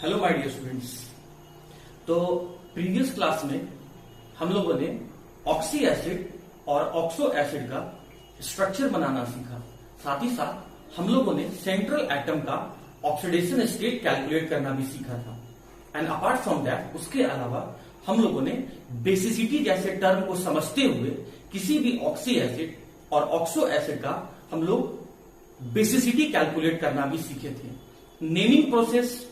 Hello my dear students. तो previous class में हम लोगों ने ऑक्सी एसिड और ऑक्सो एसिड का स्ट्रक्चर बनाना सीखा। साथ ही साथ हम लोगों ने सेंट्रल एटम का ऑक्सीडेशन स्टेट कैलकुलेट करना भी सीखा था। एंड अपार्ट फ्रॉम दैट उसके अलावा हम लोगों ने बेसिसिटी जैसे टर्म को समझते हुए किसी भी ऑक्सी एसिड और ऑक्सो एसिड का हम लोग बेसिसिटी कैलकुलेट करना भी सीखे थे। Naming process,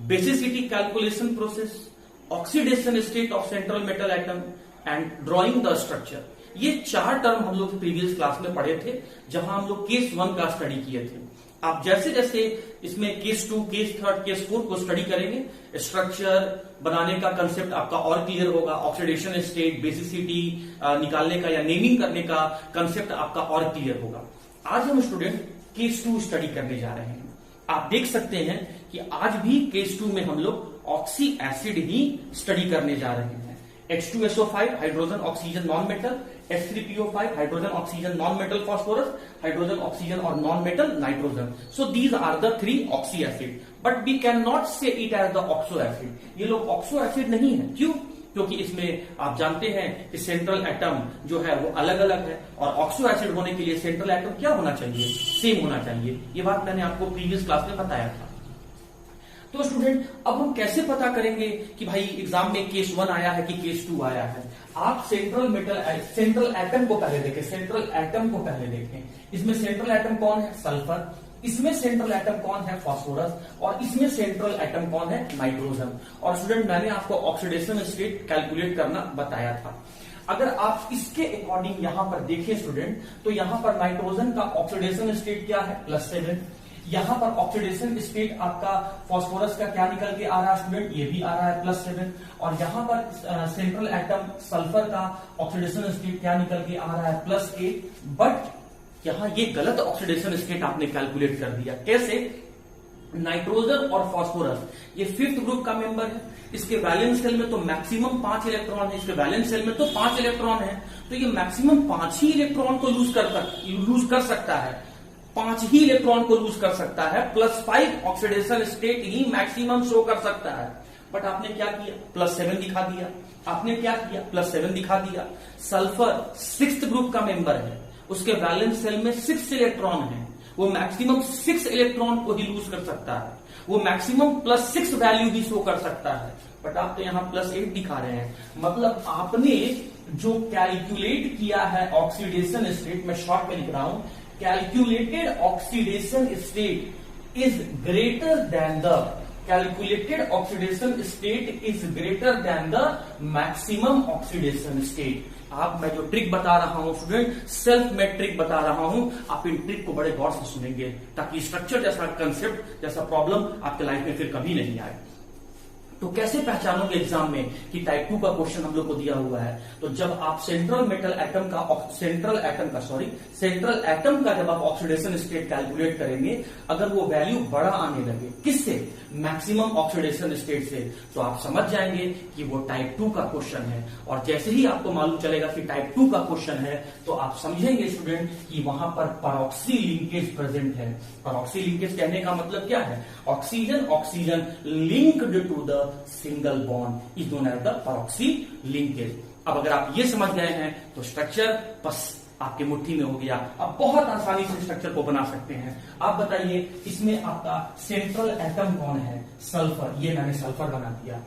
basicity calculation process, oxidation state of central metal atom and drawing the structure, ये चार टर्म हम लोग प्रीवियस क्लास में पढ़े थे, जहां हम लोग केस 1 का स्टडी किए थे। आप जैसे जैसे इसमें केस 2, केस 3, केस 4 को स्टडी करेंगे, स्ट्रक्चर बनाने का कंसेप्ट आपका और क्लियर होगा, ऑक्सीडेशन स्टेट, बेसिसिटी निकालने का या नेमिंग करने का कंसेप्ट आपका और क्लियर होगा। आज हम स्टूडेंट केस 2 स्टडी करने जा रहे हैं। आप देख सकते हैं कि आज भी केस 2 में हम लोग ऑक्सी एसिड ही स्टडी करने जा रहे हैं। H2SO5 hydrogen oxygen non metal, H3PO5 hydrogen oxygen non metal phosphorus, hydrogen oxygen और non metal nitrogen. So these are the 3 oxy acid, but we can not say it as the oxo acid. ये लोग oxo acid नहीं है। क्यों? क्योंकि इसमें आप जानते हैं कि सेंट्रल एटम जो है वो अलग अलग है, और ऑक्सो एसिड होने के लिए सेंट्रल एटम क्या होना चाहिए? सेम होना चाहिए। ये बात मैंने आपको प्रीवियस क्लास में बताया था। तो स्टूडेंट, अब हम कैसे पता करेंगे कि भाई एग्जाम में केस 1 आया है कि केस 2 आया है? आप सेंट्रल एटम को पहले देखें, सेंट्रल एटम को पहले देखें। इसमें सेंट्रल एटम कौन है? सल्फर। इसमें सेंट्रल एटम कौन है? फास्फोरस। और इसमें सेंट्रल एटम कौन है? नाइट्रोजन। और स्टूडेंट, मैंने आपको ऑक्सीडेशन स्टेट कैलकुलेट करना बताया था। अगर आप इसके अकॉर्डिंग यहां पर देखें स्टूडेंट, तो यहां पर नाइट्रोजन का ऑक्सीडेशन स्टेट क्या है? +7। यहां पर ऑक्सीडेशन स्टेट आपका फास्फोरस का क्या निकल के आ रहा है स्टूडेंट? ये भी आ रहा है +7। और यहां पर सेंट्रल एटम सल्फर का ऑक्सीडेशन स्टेट क्या निकल के आ रहा है? +8। बट यहां ये गलत ऑक्सीडेशन स्टेट आपने कैलकुलेट कर दिया। कैसे? नाइट्रोजन और फास्फोरस ये 5th ग्रुप का मेंबर है। इसके वैलेंस शेल में तो मैक्सिमम 5 इलेक्ट्रॉन है, इसके वैलेंस शेल में तो 5 इलेक्ट्रॉन है। तो ये मैक्सिमम 5 ही इलेक्ट्रॉन को लूज कर सकता है, 5 ही इलेक्ट्रॉन को लूज कर सकता है। +5 ऑक्सीडेशन स्टेट ही मैक्सिमम शो कर सकता है। बट आपने क्या किया? +7 दिखा दिया। आपने क्या किया? +7 दिखा दिया। सल्फर 6th ग्रुप का मेंबर है, उसके वैलेंस शेल में 6 इलेक्ट्रॉन है, वो मैक्सिमम 6 इलेक्ट्रॉन को ही लूज कर सकता है, वो मैक्सिमम +6 वैल्यू भी शो कर सकता है। बट आप तो यहां +8 दिखा रहे हैं। मतलब आपने जो कैलकुलेट किया है ऑक्सीडेशन स्टेट, मैं शॉर्ट में लिख रहा हूं, calculated oxidation state is greater than the maximum oxidation state। आप, मैं जो ट्रिक बता रहा हूं स्टूडेंट, सेल्फ मेड ट्रिक बता रहा हूं, आप इन ट्रिक को बड़े गौर से सुनेंगे, ताकि स्ट्रक्चर जैसा कंसेप्ट जैसा प्रॉब्लम आपके लाइफ में फिर कभी नहीं आए। तो कैसे पहचानोगे एग्जाम में कि टाइप 2 का क्वेश्चन हम लोग को दिया हुआ है? तो जब आप सेंट्रल एटम का जब आप ऑक्सीडेशन स्टेट कैलकुलेट करेंगे, अगर वो वैल्यू बड़ा आने लगे, किससे? मैक्सिमम ऑक्सीडेशन स्टेट से, तो आप समझ जाएंगे कि वो टाइप 2 का क्वेश्चन है। और जैसे ही आपको मालूम चलेगा कि टाइप 2 का क्वेश्चन है, तो आप समझेंगे स्टूडेंट कि वहां पर परऑक्सी लिंकेज प्रेजेंट है। परऑक्सी लिंकेज कहने का मतलब क्या है? Oxygen linked to the single bond is known as the peroxy linkage. अब अगर आप ये समझ गए हैं तो स्ट्रक्चर बस आपके मुट्ठी में हो गया। अब बहुत आसानी से स्ट्रक्चर को बना सकते हैं। आप बताइए, इसमें आपका सेंट्रल एटम कौन है? सल्फर। ये मैंने सल्फर बना दिया,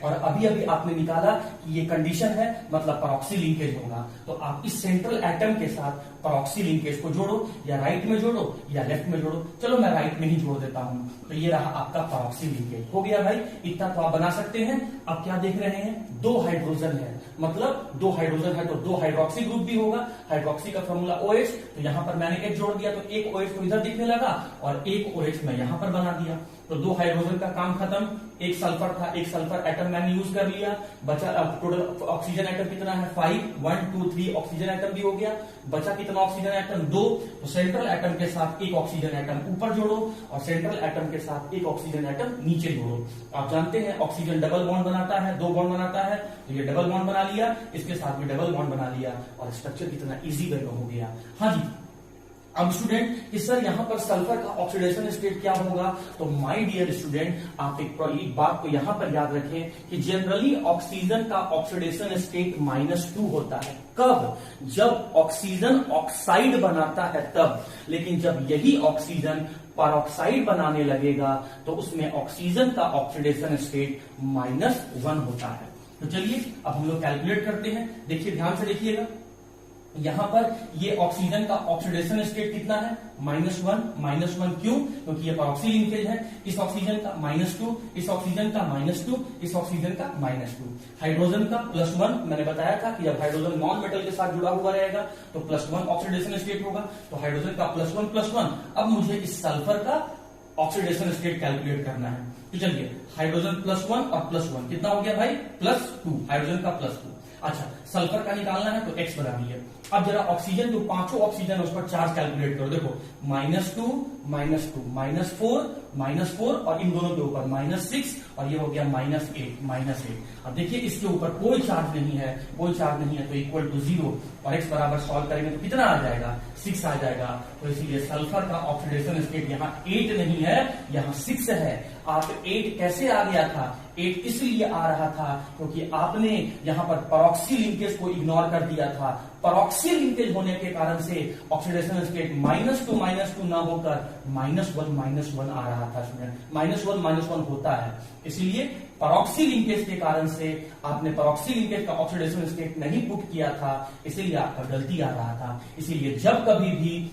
और अभी अभी आपने निकाला कि ये कंडीशन है, मतलब परऑक्सी लिंकेज होगा। तो आप इस सेंट्रल एटम के साथ परऑक्सी लिंकेज को जोड़ो, या राइट में जोड़ो या लेफ्ट में जोड़ो। चलो मैं राइट में ही जोड़ देता हूं। तो ये रहा आपका परऑक्सी लिंकेज। हो गया भाई, इतना तो आप बना सकते हैं। अब क्या देख रहे हैं? 2 हाइड्रोजन है, मतलब 2 हाइड्रोजन है तो 2 हाइड्रोक्सी ग्रुप भी होगा। हाइड्रोक्सी का फॉर्मूला OH, तो यहां पर मैंने एक जोड़ दिया, तो एक OH तो इधर दिखने लगा और एक OH मैं यहां पर बना दिया। तो 2 हाइड्रोजन का काम खत्म। एक सल्फर था, एक सल्फर एटम मैंने यूज कर लिया। बचा टोटल ऑक्सीजन एटम कितना है? 5, 1, 2, 3 ऑक्सीजन एटम भी हो गया। बचा कितना ऑक्सीजन एटम? 2। तो सेंट्रल एटम के साथ एक ऑक्सीजन एटम ऊपर जोड़ो, और सेंट्रल एटम के साथ एक ऑक्सीजन एटम नीचे जोड़ो। आप जानते हैं ऑक्सीजन डबल बॉन्ड बनाता है, 2 बॉन्ड बनाता है, तो ये डबल बॉन्ड बना लिया, इसके साथ भी डबल बॉन्ड बना लिया, और स्ट्रक्चर कितना इजी वे में हो गया। हाँ जी, अब स्टूडेंट कि सर यहां पर सल्फर का ऑक्सीडेशन स्टेट क्या होगा, तो माय डियर स्टूडेंट आप एक बात को यहां पर याद रखें कि जनरली ऑक्सीजन का ऑक्सीडेशन स्टेट -2 होता है। कब? जब ऑक्सीजन ऑक्साइड बनाता है तब। लेकिन जब यही ऑक्सीजन परऑक्साइड बनाने लगेगा तो उसमें ऑक्सीजन का ऑक्सीडेशन स्टेट -1 होता है। तो चलिए अब हम लोग कैलकुलेट करते हैं। देखिए ध्यान से देखिएगा, यहां पर ये ऑक्सीजन का ऑक्सीडेशन स्टेट कितना है, -1 क्यों? क्योंकि ये परऑक्सी लिंकेज है। इस ऑक्सीजन का -2, इस ऑक्सीजन का -2, इस ऑक्सीजन का -2। हाइड्रोजन का +1, मैंने बताया था कि जब हाइड्रोजन नॉन मेटल के साथ जुड़ा हुआ रहेगा तो +1 ऑक्सीडेशन स्टेट होगा। तो हाइड्रोजन का +1 अब मुझे इस सल्फर का ऑक्सीडेशन स्टेट कैलकुलेट करना है। तो चलिए हाइड्रोजन +1 और +1 कितना हो गया भाई, +2, हाइड्रोजन का +2। अच्छा सल्फर का निकालना है तो x बना दिया। अब जरा ऑक्सीजन जो पांचों ऑक्सीजन है उस पर चार्ज कैलकुलेट करो। देखो -2 -4 और इन दोनों के ऊपर -6 और ये हो गया -8। अब देखिए इसके ऊपर कोई चार्ज नहीं है, तो इक्वल टू 0 और x बराबर सॉल्व करेंगे तो कितना आ जाएगा, 6 आ जाएगा। तो इसीलिए सल्फर का ऑक्सीडेशन स्टेट यहाँ 8 नहीं है, यहाँ 6 है। आप 8 कैसे आ गया था, 8 इसलिए आ रहा था क्योंकि आपने यहाँ पर परऑक्सी लिंकेज को इग्नोर कर दिया था। परऑक्सी लिंकेज होने के कारण से ऑक्सीडेशन स्टेट -2 ना होकर -1 आ रहा था स्टूडेंट। -1 होता है, इसीलिए परऑक्सी लिंकेज के कारण से आपने परऑक्सी लिंकेज का ऑक्सीडेशन स्टेट नहीं पुट किया था, इसीलिए आपका गलती आ रहा था। इसीलिए जब कभी भी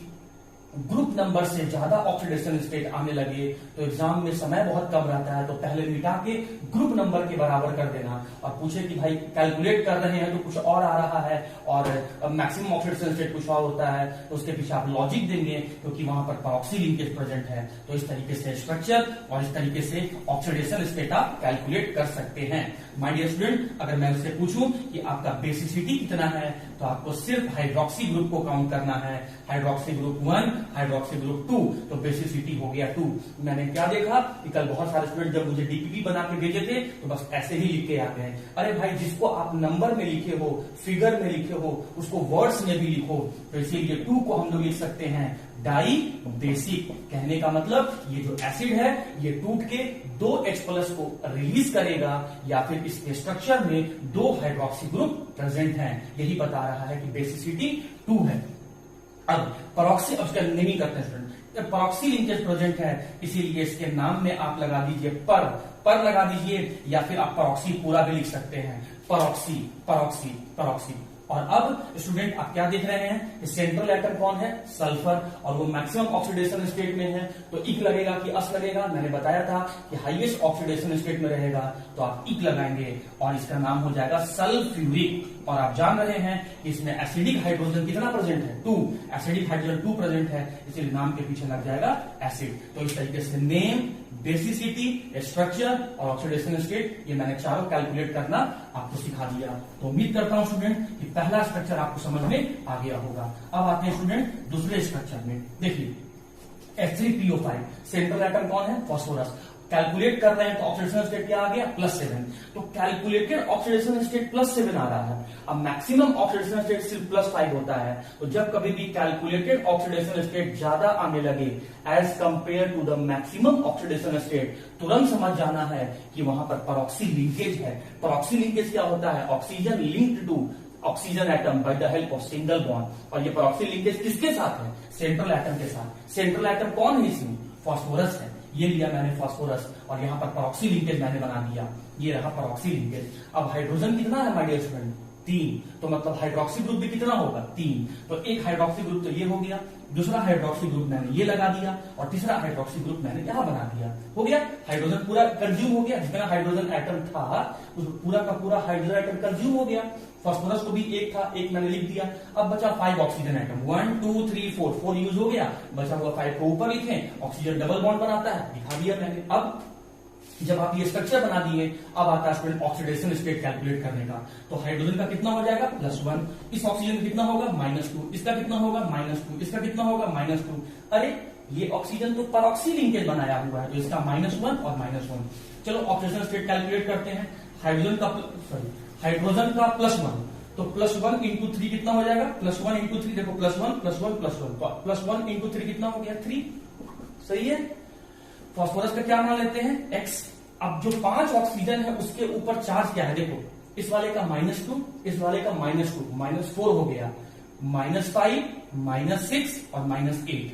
ग्रुप नंबर से ज्यादा ऑक्सीडेशन स्टेट आने लगे तो एग्जाम में समय बहुत कम रहता है, तो पहले मिटा के ग्रुप नंबर के बराबर कर देना और पूछे कि भाई कैलकुलेट कर रहे हैं तो कुछ और आ रहा है और मैक्सिमम ऑक्सीडेशन स्टेट कुछ और होता है, तो उसके पीछे आप लॉजिक देंगे क्योंकि वहां पर परऑक्सी लिंकेज प्रेजेंट है। तो इस तरीके से स्ट्रक्चर और इस तरीके से ऑक्सीडेशन स्टेट आप कैलकुलेट कर सकते हैं। माय डियर स्टूडेंट, अगर मैं उससे पूछूं कि आपका बेसिसिटी कितना है तो आपको सिर्फ हाइड्रोक्सी ग्रुप को काउंट करना है। हाइड्रोक्सी ग्रुप 1, हाइड्रोक्सी ग्रुप 2, तो बेसिसिटी हो गया 2। मैंने क्या देखा कि कल बहुत सारे स्टूडेंट जब मुझे डीपीपी बना के भेजे थे तो बस ऐसे ही लिख के आ गए। अरे भाई जिसको आप नंबर में लिखे हो, फिगर में लिखे हो, उसको वर्ड्स में भी लिखो। तो इसीलिए 2 को हम लोग लिख सकते हैं डाई बेसिक। कहने का मतलब ये जो एसिड है ये टूट के 2H+ को रिलीज करेगा या फिर इसके स्ट्रक्चर में 2 हाइड्रोक्सी ग्रुप प्रेजेंट हैं, यही बता रहा है कि बेसिसिटी 2 है। अब परऑक्सी, अब इसका नेमिंग करते हैं स्टूडेंट। परऑक्सी लिंकेज प्रेजेंट है इसीलिए इसके नाम में आप लगा दीजिए पर लगा दीजिए, या फिर आप परऑक्सी पूरा भी लिख सकते हैं, परऑक्सी। और अब स्टूडेंट आप क्या देख रहे हैं, सेंट्रल एटम कौन है, सल्फर, और वो मैक्सिमम ऑक्सीडेशन स्टेट में है तो इक लगेगा कि अस लगेगा। मैंने बताया था कि हाईएस्ट ऑक्सीडेशन स्टेट में रहेगा तो आप इक लगाएंगे और इसका नाम हो जाएगा सल्फ्यूरिक। और आप जान रहे हैं कि इसमें एसिडिक हाइड्रोजन कितना प्रेजेंट है, 2, एसिडिक हाइड्रोजन 2 प्रेजेंट है, इसलिए नाम के पीछे लग जाएगा एसिड। तो इस तरीके से नेम, बेसिसिटी, स्ट्रक्चर और ऑक्सीडेशन स्टेट ये मैंने चारों कैलकुलेट करना आपको सिखा दिया। तो उम्मीद करता हूं स्टूडेंट कि पहला स्ट्रक्चर आपको समझ में आ गया होगा। अब आते हैं स्टूडेंट दूसरे स्ट्रक्चर में। देखिए H3PO5, सेंट्रल एटम कौन है, फास्फोरस। कैलकुलेट कर रहे हैं तो ऑक्सीडेशन स्टेट क्या आ गया, +7। तो कैलकुलेटेड ऑक्सीडेशन स्टेट +7 आ रहा है। अब मैक्सिमम ऑक्सीडेशन स्टेट सिर्फ +5 होता है। तो जब कभी भी कैलकुलेटेड ऑक्सीडेशन स्टेट ज्यादा आने लगे as compare to the maximum oxidation state, तुरंत समझ जाना है कि वहां पर परऑक्सी लिंकेज है। परऑक्सी लिंकेज क्या होता है, oxygen linked to oxygen atom by the help of single bond. और ये परऑक्सी लिंकेज किसके साथ है, सेंट्रल एटम के साथ। सेंट्रल एटम कौन है इसमें, फास्फोरस है। ये लिया मैंने फास्फोरस और यहाँ पर परऑक्सी लिंकेज मैंने बना दिया, ये रहा परऑक्सी लिंकेज। अब हाइड्रोजन कितना है माय डियर स्टूडेंट, 3। तो मतलब हाइड्रोक्सी ग्रुप भी कितना होगा, 3। तो एक हाइड्रोक्सी ग्रुप तो ये हो गया, दूसरा हाइड्रोक्सी ग्रुप मैंने ये लगा दिया और तीसरा हाइड्रोक्सी ग्रुप मैंने यहां बना दिया। हो गया, हाइड्रोजन पूरा कंज्यूम हो गया, जितना हाइड्रोजन एटम था उस पूरा का पूरा हाइड्रोजन एटम कंज्यूम हो गया। फास्फोरस को भी एक था, एक मैंने लिख दिया। अब बचा 5 ऑक्सीजन एटम, 1 2 3 4 यूज हो गया। बचा हुआ 5 को ऊपर लिखें, ऑक्सीजन डबल बॉन्ड बनाता है, दिखा दिया मैंने। अब जब आप ये स्ट्रक्चर बना दिए, अब आता है स्टूडेंट ऑक्सीडेशन स्टेट कैलकुलेट करने का। तो हाइड्रोजन का कितना हो जाएगा, +1। इस ऑक्सीजन का कितना होगा, -2। इसका कितना होगा, -2। इसका कितना होगा, -2। अरे ये ऑक्सीजन तो परऑक्सी लिंकेज बनाया हुआ है तो इसका -1 और -1। चलो ऑक्सीडेशन स्टेट कैलकुलेट करते हैं। हाइड्रोजन का +1, तो +1 इंटू 3 कितना हो जाएगा, +1 इंटू 3, देखो +1 +1 +1, तो +1 इंटू 3 कितना हो गया 3, सही है। फास्फोरस का क्या मान लेते हैं X। अब जो 5 ऑक्सीजन है उसके ऊपर चार्ज क्या है, देखो इस वाले का -2, इस वाले का -2, -4 हो गया, -5, -6 और -8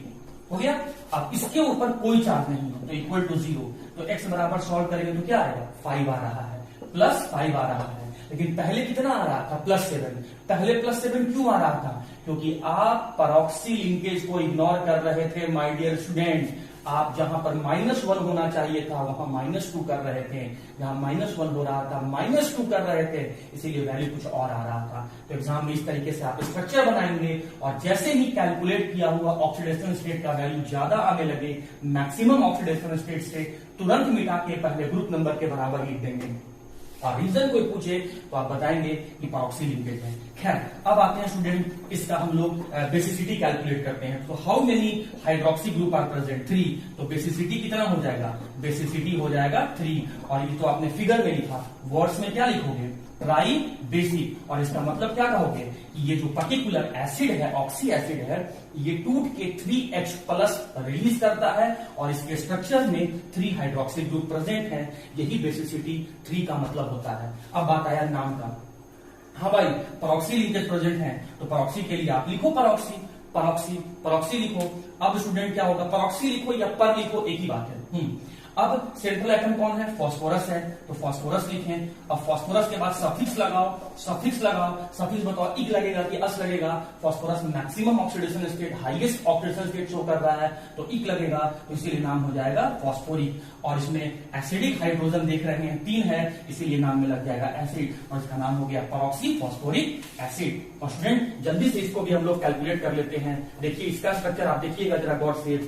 हो गया। अब इसके ऊपर कोई चार्ज नहीं है तो इक्वल टू 0, तो x बराबर सॉल्व करेंगे तो क्या आएगा 5 आ रहा है, +5 आ रहा है। लेकिन पहले कितना आ रहा था +7, पहले +7 क्यों आ रहा था, क्योंकि आप परऑक्सी लिंकेज को इग्नोर कर रहे थे माय डियर स्टूडेंट। आप जहां पर -1 होना चाहिए था वहां -2 कर रहे थे, जहां -1 हो रहा था -2 कर रहे थे, इसीलिए वैल्यू कुछ और आ रहा था। तो एग्जाम में इस तरीके से आप स्ट्रक्चर बनाएंगे और जैसे ही कैलकुलेट किया हुआ ऑक्सीडेशन स्टेट का वैल्यू ज्यादा आने लगे, मैक्सिमम ऑक्सीडेशन स्टेट से तुरंत मिटा के पहले ग्रुप नंबर के बराबर लिख देंगे और रीजन कोई पूछे तो आप बताएंगे कि परऑक्सी लिंकेज है। खैर अब आते हैं स्टूडेंट, इसका हम लोग बेसिसिटी कैलकुलेट करते हैं। तो how many hydroxy group are present, 3, तो बेसिसिटी कितना हो जाएगा, बेसिसिटी हो जाएगा 3, और ये तो आपने फिगर में लिखा, वर्ड्स में क्या लिखोगे ट्राई बेसिक, और इसका मतलब क्या कहोगे कि ये जो पर्टिकुलर एसिड है ऑक्सी एसिड है ये टूट के 3H+ रिलीज करता है और इसके स्ट्रक्चर में 3 हाइड्रोक्सी ग्रुप प्रेजेंट है, यही बेसिसिटी 3 का मतलब होता है। अब बात आया नाम का, हाँ भाई परऑक्सी लिंकेज प्रेजेंट है तो परऑक्सी के लिए आप लिखो परऑक्सी, परऑक्सी परऑक्सी लिखो। अब स्टूडेंट क्या होगा, परऑक्सी लिखो या पर लिखो एक ही बात है। अब सेंट्रल एटम कौन है, फास्फोरस है, तो फास्फोरस लिखें। अब फास्फोरस के बाद सफिक्स लगाओ, सफिक्स लगाओ, सफिक्स बताओ इक लगेगा कि अस लगेगा। Phosphorus maximum oxidation state, highest oxidation state show कर रहा है तो इक लगेगा, तो इसीलिए नाम हो जाएगा फास्फोरिक। और इसमें एसिडिक हाइड्रोजन देख रहे हैं 3 है, इसीलिए नाम में लग जाएगा एसिड, और इसका नाम हो गया परऑक्सी फास्फोरिक एसिड। और स्टूडेंट जल्दी से इसको भी हम लोग कैलकुलेट कर लेते हैं। देखिए इसका स्ट्रक्चर आप देखिएगा जरा गौर से,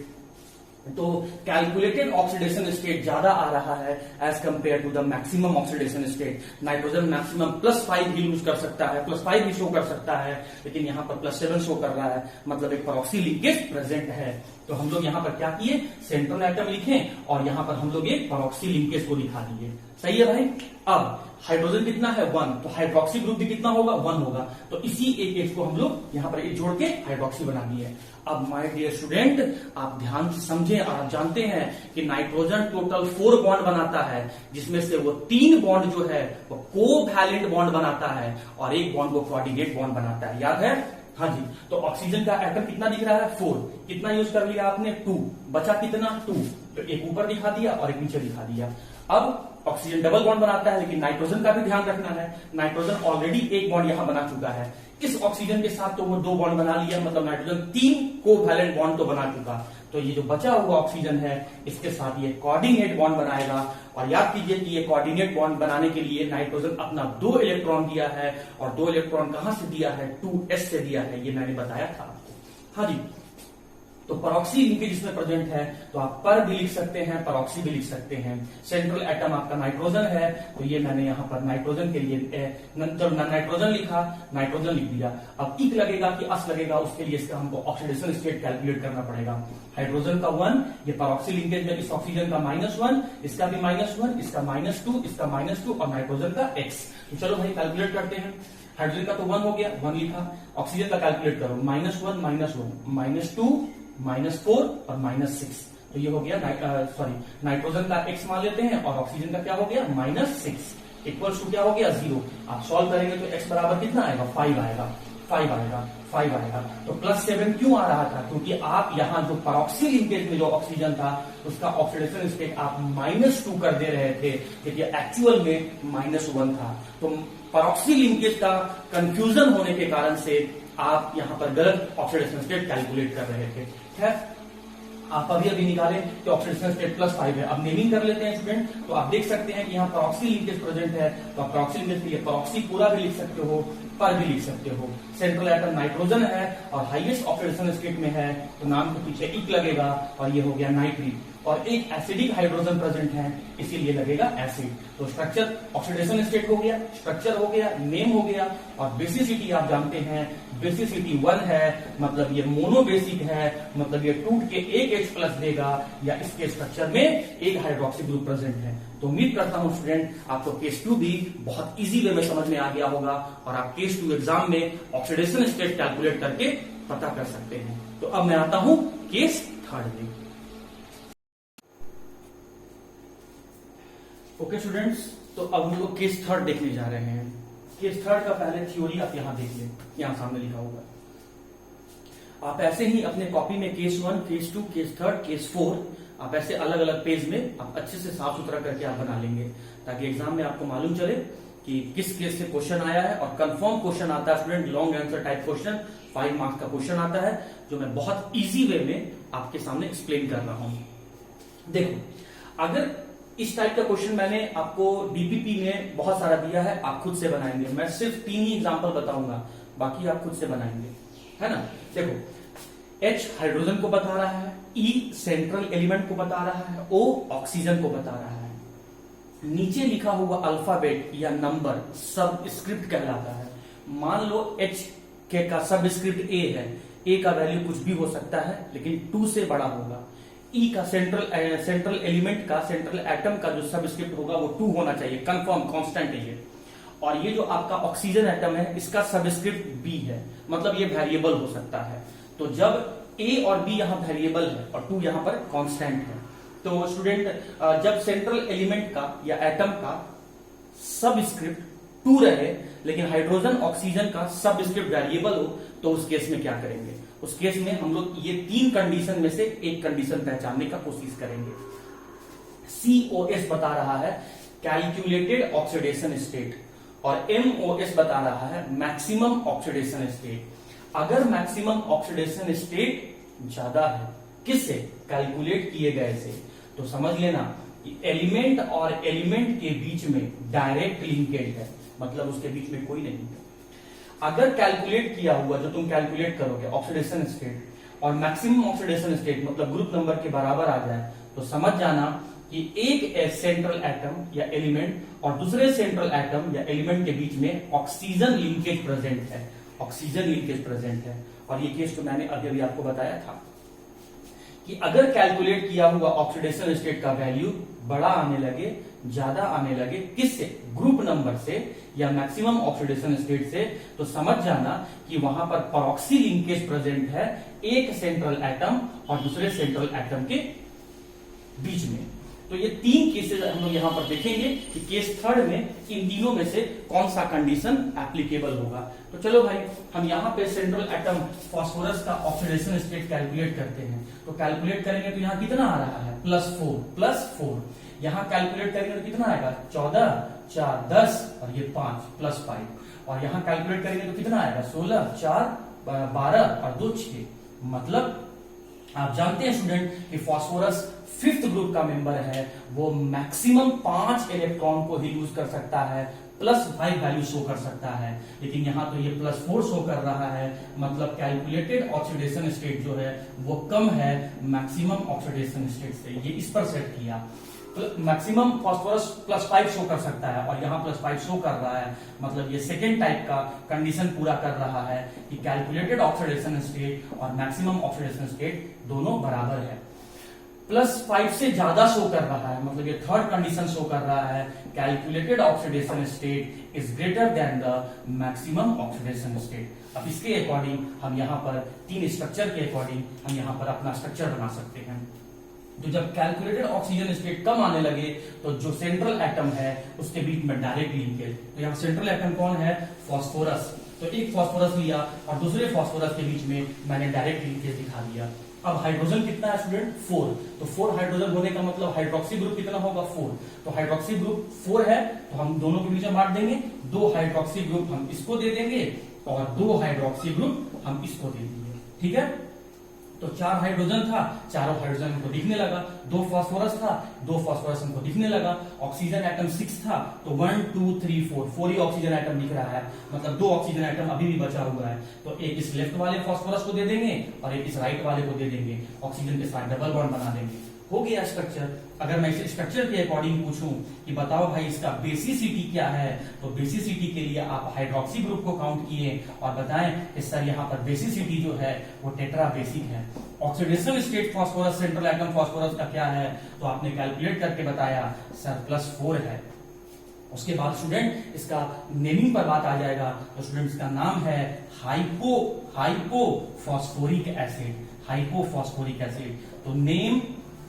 तो कैलकुलेटेड ऑक्सीडेशन स्टेट ज्यादा आ रहा है as compare to the maximum oxidation state. Nitrogen maximum +5 भी यूज कर सकता है, +5 भी शो कर सकता है, लेकिन यहाँ पर +7 शो कर रहा है, मतलब एक परऑक्सी लिंकेज प्रेजेंट है। तो हम लोग यहाँ पर क्या किए, सेंट्रल एटम लिखे और यहाँ पर हम लोग एक परऑक्सी लिंकेज को दिखा दिए, सही है भाई। अब हाइड्रोजन कितना है 1, तो हाइड्रोक्सी ग्रुप भी कितना होगा 1 होगा, तो इसी एक को हम लोग यहाँ पर एक जोड़ के हाइड्रोक्सी बना दिए। अब माय डियर स्टूडेंट आप ध्यान से समझें, और आप जानते हैं कि नाइट्रोजन टोटल 4 बॉन्ड बनाता है, जिसमें से वो 3 बॉन्ड जो है वो कोवैलेंट बॉन्ड बनाता है और एक बॉन्ड वो कोऑर्डिनेट बॉन्ड बनाता है, याद है, हाँ जी। तो ऑक्सीजन का एटम कितना दिख रहा है 4, कितना यूज कर लिया आपने 2, बचा कितना 2, तो एक ऊपर दिखा दिया और एक नीचे दिखा दिया। अब ऑक्सीजन डबल बॉन्ड बनाता है, लेकिन नाइट्रोजन का भी ध्यान रखना है, नाइट्रोजन ऑलरेडी एक बॉन्ड यहां बना चुका है, इस ऑक्सीजन के साथ तो वो 2 बॉन्ड बना लिया, मतलब नाइट्रोजन 3 कोवैलेंट बॉन्ड तो बना चुका। तो ये जो बचा हुआ ऑक्सीजन है इसके साथ ये कोऑर्डिनेट बॉन्ड बनाएगा, और याद कीजिए कि ये कोऑर्डिनेट बॉन्ड बनाने के लिए नाइट्रोजन अपना 2 इलेक्ट्रॉन दिया है, और 2 इलेक्ट्रॉन कहां से दिया है 2s से दिया है, ये मैंने बताया था, हाँ जी। तो परऑक्सी लिंकेज इसमें प्रेजेंट है, तो आप पर भी लिख सकते हैं, परऑक्सी भी लिख सकते हैं। सेंट्रल एटम आपका नाइट्रोजन है, तो ये मैंने यहाँ पर नाइट्रोजन के लिए जब नाइट्रोजन लिखा नाइट्रोजन लिख दिया। अब इक लगेगा कि अस लगेगा, उसके लिए इसका हमको ऑक्सीडेशन स्टेट कैलकुलेट करना पड़ेगा। हाइड्रोजन का 1, ये परऑक्सी लिंकेज में इस ऑक्सीजन का -1, इसका भी -1, इसका -2, इसका -2 और नाइट्रोजन का x। तो चलो भाई कैलकुलेट करते हैं। हाइड्रोजन का तो 1 हो गया, 1 लिखा, ऑक्सीजन का कैलकुलेट करो, -1 -2 -4 और -6, तो ये हो गया नाइट्रोजन का x मान लेते हैं और ऑक्सीजन का क्या हो गया -6 इक्वल्स टू क्या हो गया 0। आप सॉल्व करेंगे तो x बराबर कितना आएगा 5 आएगा, 5 आएगा, 5 आएगा। तो +7 क्यों आ रहा था, क्योंकि आप यहाँ जो परऑक्सी लिंकेज में जो ऑक्सीजन था उसका ऑक्सीडेशन स्टेट आप -2 कर दे रहे थे, क्योंकि एक्चुअल में -1 था। तो परऑक्सी लिंकेज का कंफ्यूजन होने के कारण से आप यहाँ पर गलत ऑक्सीडेशन स्टेट कैलकुलेट कर रहे थे। खैर आप अभी निकाले कि ऑक्सीडेशन स्टेट +5 है। अब नेमिंग कर लेते हैं स्टूडेंट, तो आप देख सकते हैं कि यहाँ परऑक्सी लिंकेज प्रेजेंट है, तो आप परऑक्सी लिंकेज के लिए परऑक्सी पूरा भी लिख सकते हो, पर भी लिख सकते हो। सेंट्रल एटम नाइट्रोजन है और हाईएस्ट ऑक्सीडेशन स्टेट में है, तो नाम के पीछे इक लगेगा और ये हो गया नाइट्री। और एक एसिडिक हाइड्रोजन प्रेजेंट है, इसीलिए लगेगा एसिड। तो स्ट्रक्चर ऑक्सीडेशन स्टेट हो गया, स्ट्रक्चर हो गया, नेम हो गया, और बेसिसिटी आप जानते हैं, बेसिसिटी 1 है, मतलब ये मोनोबेसिक है, मतलब ये टूट के एक H प्लस देगा, या इसके स्ट्रक्चर में एक हाइड्रोक्सी ग्रुप प्रेजेंट है। तो उम्मीद करता हूं स्टूडेंट आपको केस 2 भी बहुत इजी वे में समझ में आ गया होगा, और आप केस 2 एग्जाम में ऑक्सीडेशन स्टेट कैलकुलेट करके पता कर सकते हैं। तो अब मैं आता हूं केस 3 में। ओके स्टूडेंट्स, तो अब हम लोग केस 3 देखने जा रहे हैं। केस 3 का पहले थ्योरी आप यहां देख लें, यहां सामने लिखा होगा। आप ऐसे ही अपने कॉपी में केस 1, केस 2, केस 3, केस 4 आप ऐसे अलग अलग पेज में आप अच्छे से साफ सुथरा करके आप बना लेंगे, ताकि एग्जाम में आपको मालूम चले कि किस केस से क्वेश्चन आया है। और कंफर्म क्वेश्चन आता है student, long answer type question, 5 marks का क्वेश्चन आता है, जो मैं बहुत इजी वे में आपके सामने एक्सप्लेन कर रहा हूं। देखो, अगर इस टाइप का क्वेश्चन मैंने आपको डीपीपी में बहुत सारा दिया है, आप खुद से बनाएंगे। मैं सिर्फ 3 ही एग्जांपल बताऊंगा, बाकी आप खुद से बनाएंगे, है ना। देखो, H हाइड्रोजन को बता रहा है, E सेंट्रल एलिमेंट को बता रहा है, O ऑक्सीजन को बता रहा है। नीचे लिखा हुआ अल्फाबेट या नंबर सब स्क्रिप्ट कहलाता है। मान लो H के का सब स्क्रिप्ट A है, A का वैल्यू कुछ भी हो सकता है, लेकिन 2 से बड़ा होगा। E का सेंट्रल एलिमेंट का, सेंट्रल एटम का जो सब स्क्रिप्ट होगा वो 2 होना चाहिए, कंफर्म कांस्टेंट है ये। और ये जो आपका ऑक्सीजन एटम है, इसका सब स्क्रिप्ट B है, मतलब ये वेरिएबल हो सकता है। तो जब A और B यहां वेरिएबल है और 2 यहां पर कांस्टेंट है, तो स्टूडेंट जब सेंट्रल एलिमेंट का या एटम का सब स्क्रिप्ट 2 रहे, लेकिन हाइड्रोजन ऑक्सीजन का सब स्क्रिप्ट वेरिएबल हो, तो उस केस में क्या करेंगे? उस केस में हम लोग ये 3 कंडीशन में से एक कंडीशन पहचानने का कोशिश करेंगे। COS बता रहा है कैलकुलेटेड ऑक्सीडेशन स्टेट, और MOS बता रहा है मैक्सिमम ऑक्सीडेशन स्टेट। अगर मैक्सिमम ऑक्सीडेशन स्टेट ज्यादा है किससे? कैलकुलेट किए गए से, तो समझ लेना कि एलिमेंट और एलिमेंट के बीच में डायरेक्ट लिंकेज है, मतलब उसके बीच में कोई नहीं है। अगर कैलकुलेट किया हुआ जो तुम कैलकुलेट करोगे ऑक्सीडेशन स्टेट और मैक्सिमम ऑक्सीडेशन स्टेट मतलब ग्रुप नंबर के बराबर आ जाए, तो समझ जाना कि एक सेंट्रल एटम या एलिमेंट और दूसरे सेंट्रल एटम या एलिमेंट के बीच में ऑक्सीजन लिंकेज प्रेजेंट है, ऑक्सीजन लिंकेज प्रेजेंट है। और ये केस तो मैंने अभी आपको बताया था कि अगर कैलकुलेट किया हुआ ऑक्सीडेशन स्टेट का वैल्यू बड़ा आने लगे, ज्यादा आने लगे, किससे? ग्रुप नंबर से या मैक्सिमम ऑक्सीडेशन स्टेट से, तो समझ जाना कि वहां पर परऑक्सी लिंकेज प्रेजेंट है एक सेंट्रल एटम और दूसरे सेंट्रल एटम के बीच में। तो ये 3 केसेस हम लोग यहां पर देखेंगे कि केस 3 में इन तीनों में से कौन सा कंडीशन एप्लीकेबल होगा। तो चलो भाई, हम यहां पे सेंट्रल एटम फास्फोरस का ऑक्सीडेशन स्टेट कैलकुलेट करते हैं। तो कैलकुलेट करेंगे तो यहां कितना आ रहा है? +4। यहां कैलकुलेट करेंगे तो कितना आएगा? 14, 4, 10 और ये 5 +5। और यहां कैलकुलेट करेंगे तो कितना आएगा? 16, 4, 12 और 2, 6। मतलब आप जानते हैं स्टूडेंट कि फास्फोरस 5th ग्रुप का मेंबर है, वो मैक्सिमम 5 इलेक्ट्रॉन को ही यूज कर सकता है, +5 वैल्यू शो कर सकता है। लेकिन यहां तो ये +4 शो कर रहा है, मतलब कैलकुलेटेड ऑक्सीडेशन स्टेट जो है वो कम है मैक्सिमम ऑक्सीडेशन स्टेट से। ये इस पर सेट किया, मैक्सिमम फास्फोरस +5 शो कर सकता है और यहां +5 शो कर रहा है, मतलब ये सेकेंड टाइप का कंडीशन पूरा कर रहा है कि कैलकुलेटेड ऑक्सीडेशन स्टेट और मैक्सिमम ऑक्सीडेशन स्टेट दोनों बराबर है। +5 से ज्यादा शो कर रहा है, मतलब ये थर्ड कंडीशन शो कर रहा है, calculated oxidation state is greater than the maximum oxidation state. अब इसके अकॉर्डिंग हम यहाँ पर 3 स्ट्रक्चर के अकॉर्डिंग हम यहाँ पर अपना स्ट्रक्चर बना सकते हैं। तो जब कैलकुलेटेड ऑक्सीजन स्टेट कम आने लगे, तो जो सेंट्रल एटम है उसके बीच में डायरेक्ट लिंकेज, तो यहाँ सेंट्रल एटम कौन है? फास्फोरस। तो एक फास्फोरस लिया और दूसरे फास्फोरस के बीच में मैंने डायरेक्ट लिंकेज दिखा दिया। अब हाइड्रोजन कितना है स्टूडेंट? 4। तो 4 हाइड्रोजन होने का मतलब हाइड्रोक्सी ग्रुप कितना होगा? 4। तो हाइड्रोक्सी ग्रुप 4 है, तो हम दोनों के बीच में बांट देंगे। 2 हाइड्रोक्सी ग्रुप हम इसको दे देंगे और 2 हाइड्रोक्सी ग्रुप हम इसको दे देंगे, ठीक है। तो 4 हाइड्रोजन था, चारों हाइड्रोजन हमको दिखने लगा। 2 फास्फोरस था, 2 फास्फोरस हमको दिखने लगा। ऑक्सीजन एटम 6 था, तो 1, 2, 3, 4 ही ऑक्सीजन एटम दिख रहा है, मतलब 2 ऑक्सीजन एटम अभी भी बचा हुआ है। तो एक इस लेफ्ट वाले फास्फोरस को दे देंगे और एक इस राइट वाले को दे देंगे, ऑक्सीजन के साथ डबल बॉन्ड बना देंगे। हो गया स्ट्रक्चर। अगर मैं इस स्ट्रक्चर के अकॉर्डिंग पूछूं कि बताओ भाई इसका बेसिसिटी क्या है, तो बेसिसिटी के लिए आप हाइड्रोक्सी ग्रुप को काउंट किए और बताएं कि सर यहाँ पर बेसिसिटी जो है वो टेट्रा बेसिक है। Oxidation state phosphorus, central atom phosphorus का क्या है, तो आपने कैलकुलेट करके बताया सर +4 है। उसके बाद स्टूडेंट इसका नेमिंग पर बात आ जाएगा, तो स्टूडेंट इसका नाम है हाइपोफॉस्फोरिक एसिड, हाइपोफॉस्फोरिक एसिड। तो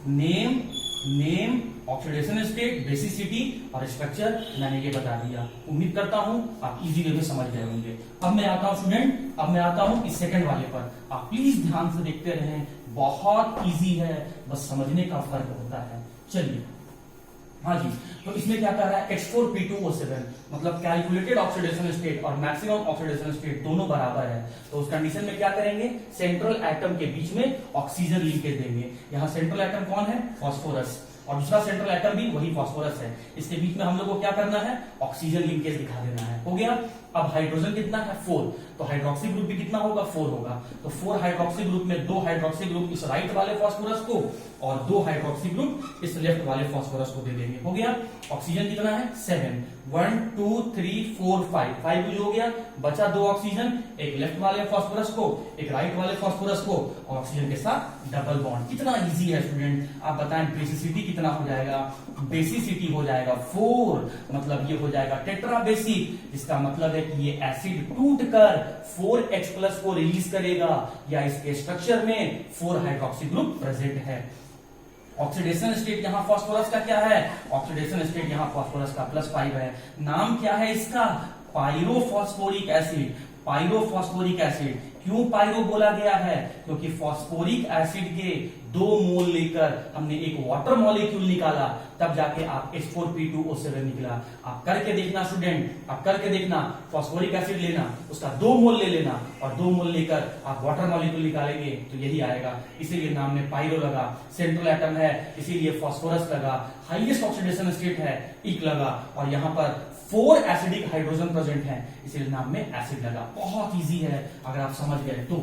नेम ऑक्सीडेशन स्टेट, बेसिसिटी और स्ट्रक्चर मैंने ये बता दिया। उम्मीद करता हूं आप इजी वे में समझ गए होंगे। अब मैं आता हूं स्टूडेंट, अब मैं आता हूं इस सेकंड वाले पर। आप प्लीज ध्यान से देखते रहें, बहुत इजी है, बस समझने का फर्क होता है। चलिए, हाँ जी, तो इसमें क्या कर रहा है, H4P2O7 मतलब कैलकुलेटेड ऑक्सीडेशन स्टेट और मैक्सिमम ऑक्सीडेशन स्टेट दोनों बराबर है। तो उस कंडीशन में क्या करेंगे, सेंट्रल एटम के बीच में ऑक्सीजन लिंकेज देंगे। यहाँ सेंट्रल एटम कौन है, फास्फोरस, और दूसरा सेंट्रल एटम भी वही फास्फोरस है। इसके बीच में हम लोग को क्या करना है, ऑक्सीजन लिंकेज दिखा देना है। हो गया। अब हाइड्रोजन कितना है, 4, तो हाइड्रोक्सी ग्रुप भी कितना होगा, 4 होगा। तो 4 हाइड्रोक्सी ग्रुप में 2 हाइड्रोक्सी ग्रुप इस राइट वाले फास्फोरस को और 2 हाइड्रोक्सी ग्रुप इस लेफ्ट वाले फास्फोरस को दे देंगे। हो गया। ऑक्सीजन कितना है, 7, 1 2 3 4 5 यूज हो गया। बचा 2 ऑक्सीजन, एक लेफ्ट वाले फास्फोरस को, एक राइट वाले फास्फोरस को, और ऑक्सीजन के साथ डबल बॉन्ड। कितना इजी है स्टूडेंट, आप बताएं बेसिसिटी कितना हो जाएगा, बेसिसिटी हो जाएगा 4, मतलब ये हो जाएगा टेट्रा बेसिक। इसका मतलब है कि ये एसिड टूटकर 4H+ को रिलीज करेगा, या इसके स्ट्रक्चर में 4 हाइड्रोक्सी ग्रुप प्रेजेंट है। ऑक्सीडेशन स्टेट यहाँ फास्फोरस का क्या है, ऑक्सीडेशन स्टेट यहाँ फास्फोरस का +5 है। नाम क्या है इसका, पायरोफॉस्फोरिक एसिड, पायरोफॉस्फोरिक एसिड। क्यों पायरो बोला गया है, क्योंकि फास्फोरिक एसिड के 2 मोल लेकर हमने एक वाटर मॉलिक्यूल निकाला, तब जाके आप H4P2O7 निकला। आप करके देखना स्टूडेंट, आप करके देखना, फास्फोरिक एसिड लेना, उसका 2 मोल ले लेना और 2 मोल लेकर आप वाटर मॉलिक्यूल निकालेंगे तो यही आएगा। इसीलिए नाम में पायरो लगा। सेंट्रल एटम है इसीलिए फास्फोरस लगा। हाईएस्ट ऑक्सीडेशन स्टेट है इक लगा, और यहाँ पर 4 एसिडिक हाइड्रोजन प्रेजेंट है, इसीलिए नाम में एसिड लगा। बहुत इजी है अगर आप समझ गए तो।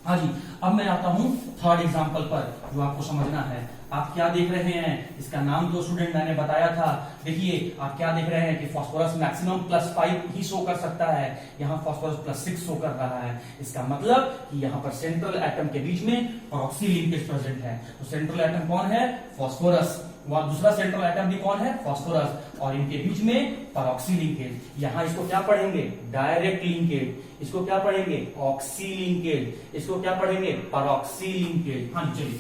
हाँ जी, अब मैं आता हूं थर्ड एग्जांपल पर जो आपको समझना है। आप क्या देख रहे हैं, इसका नाम तो स्टूडेंट मैंने बताया था। देखिए आप क्या देख रहे हैं कि फास्फोरस मैक्सिमम +5 ही शो कर सकता है, यहाँ फास्फोरस +6 शो कर रहा है। इसका मतलब कि यहाँ पर सेंट्रल एटम के बीच में परऑक्सी लिंकेज प्रेजेंट है। तो सेंट्रल एटम कौन है, फास्फोरस, वहां दूसरा सेंट्रल एटम भी कौन है, फास्फोरस, और इनके बीच में परऑक्सी लिंकेज। यहाँ इसको क्या पढ़ेंगे, डायरेक्ट लिंकेज, इसको क्या पढ़ेंगे, ऑक्सी लिंकेज, इसको क्या पढ़ेंगे, परऑक्सी लिंकेज। हाँ चलिए,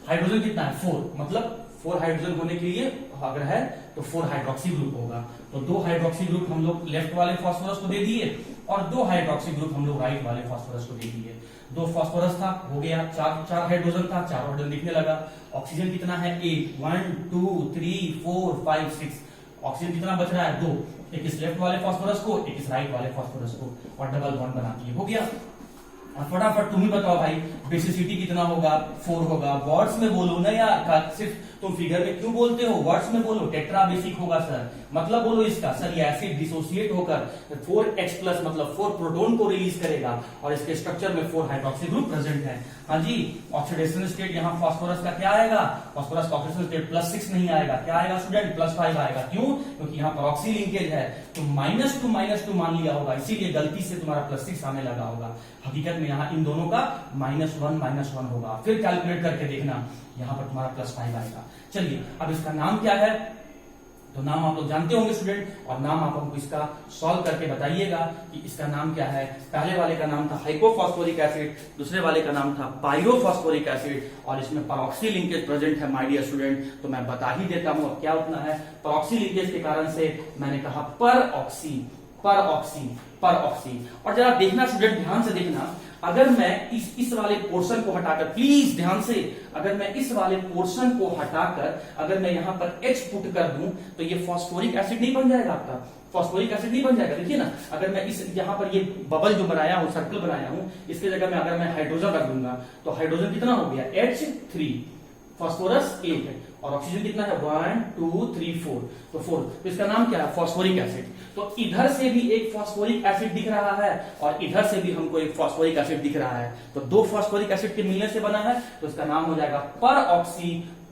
हाइड्रोजन कितना है, 4, मतलब 4 हाइड्रोजन होने के लिए अगर है तो 4 हाइड्रोक्सी ग्रुप होगा। तो 2 हाइड्रोक्सी ग्रुप हम लोग लेफ्ट वाले फास्फोरस को दे दिए और 2 हाइड्रोक्सी ग्रुप हम लोग राइट वाले फास्फोरस को दे दिए। 2 फास्फोरस था, हो गया, 4 हाइड्रोजन था, 4 हाइड्रोजन दिखने लगा। ऑक्सीजन कितना है, 8, 1 2 3 4 5 6। ऑक्सीजन कितना बच रहा है, 2, एक इस लेफ्ट वाले फास्फोरस को, एक इस राइट वाले फास्फोरस को, और डबल बॉन्ड बनाती है। हो गया। और फटाफट तुम ही बताओ भाई बेसिसिटी कितना होगा, 4 होगा। वर्ड्स में बोलो ना यार, सिर्फ तुम फिगर में क्यों बोलते हो, वर्ड्स में बोलो। टेट्रा बेसिक होगा सर, मतलब बोलो इसका, सर ये एसिड डिसोसिएट होकर 4H+ मतलब 4 प्रोटॉन को रिलीज करेगा, और इसके स्ट्रक्चर में 4 हाइड्रोक्सी ग्रुप प्रेजेंट है। हाँ जी, ऑक्सीडेशन स्टेट यहाँ फास्फोरस का क्या आएगा, फास्फोरस का ऑक्सीडेशन स्टेट +6 नहीं आएगा, क्या आएगा स्टूडेंट, +5 आएगा। क्यों, क्योंकि यहाँ परऑक्सी लिंकेज है, तो -2 मान लिया होगा, इसीलिए गलती से तुम्हारा +6 आने लगा होगा। हकीकत में यहाँ इन दोनों का -1 होगा। फिर कैलकुलेट करके देखना, यहाँ पर तुम्हारा +5 आएगा। चलिए, अब इसका नाम क्या है, तो नाम आप लोग जानते होंगे स्टूडेंट, और नाम आप हमको इसका सॉल्व करके बताइएगा कि इसका नाम क्या है। पहले वाले का नाम था हाइपोफॉस्फोरिक एसिड, दूसरे वाले का नाम था पायरोफॉस्फोरिक एसिड, और इसमें परऑक्सी लिंकेज प्रेजेंट है माय डियर स्टूडेंट। तो मैं बता ही देता हूं अब क्या उतना है। परऑक्सी लिंकेज के कारण से मैंने कहा परऑक्सी, और जरा देखना स्टूडेंट, ध्यान से देखना, अगर मैं इस वाले पोर्शन को हटाकर, प्लीज ध्यान से, अगर मैं इस वाले पोर्शन को हटाकर अगर मैं यहां पर H पुट कर दूं तो ये फास्फोरिक एसिड नहीं बन जाएगा आपका, फास्फोरिक एसिड नहीं बन जाएगा। देखिए ना, अगर मैं इस यहां पर ये बबल जो बनाया हूं, सर्कल बनाया हूं, इसके जगह में अगर मैं हाइड्रोजन रख दूंगा तो हाइड्रोजन कितना हो गया, H3, फास्फोरस 8 है। और ऑक्सीजन कितना है 1 2 3 4, तो 4, तो इसका नाम क्या है फॉस्फोरिक एसिड। तो इधर से भी एक फॉस्फोरिक एसिड दिख रहा है और इधर से भी हमको एक फॉस्फोरिक एसिड दिख रहा है, तो दो फॉस्फोरिक एसिड के मिलने से बना है, तो इसका नाम हो जाएगा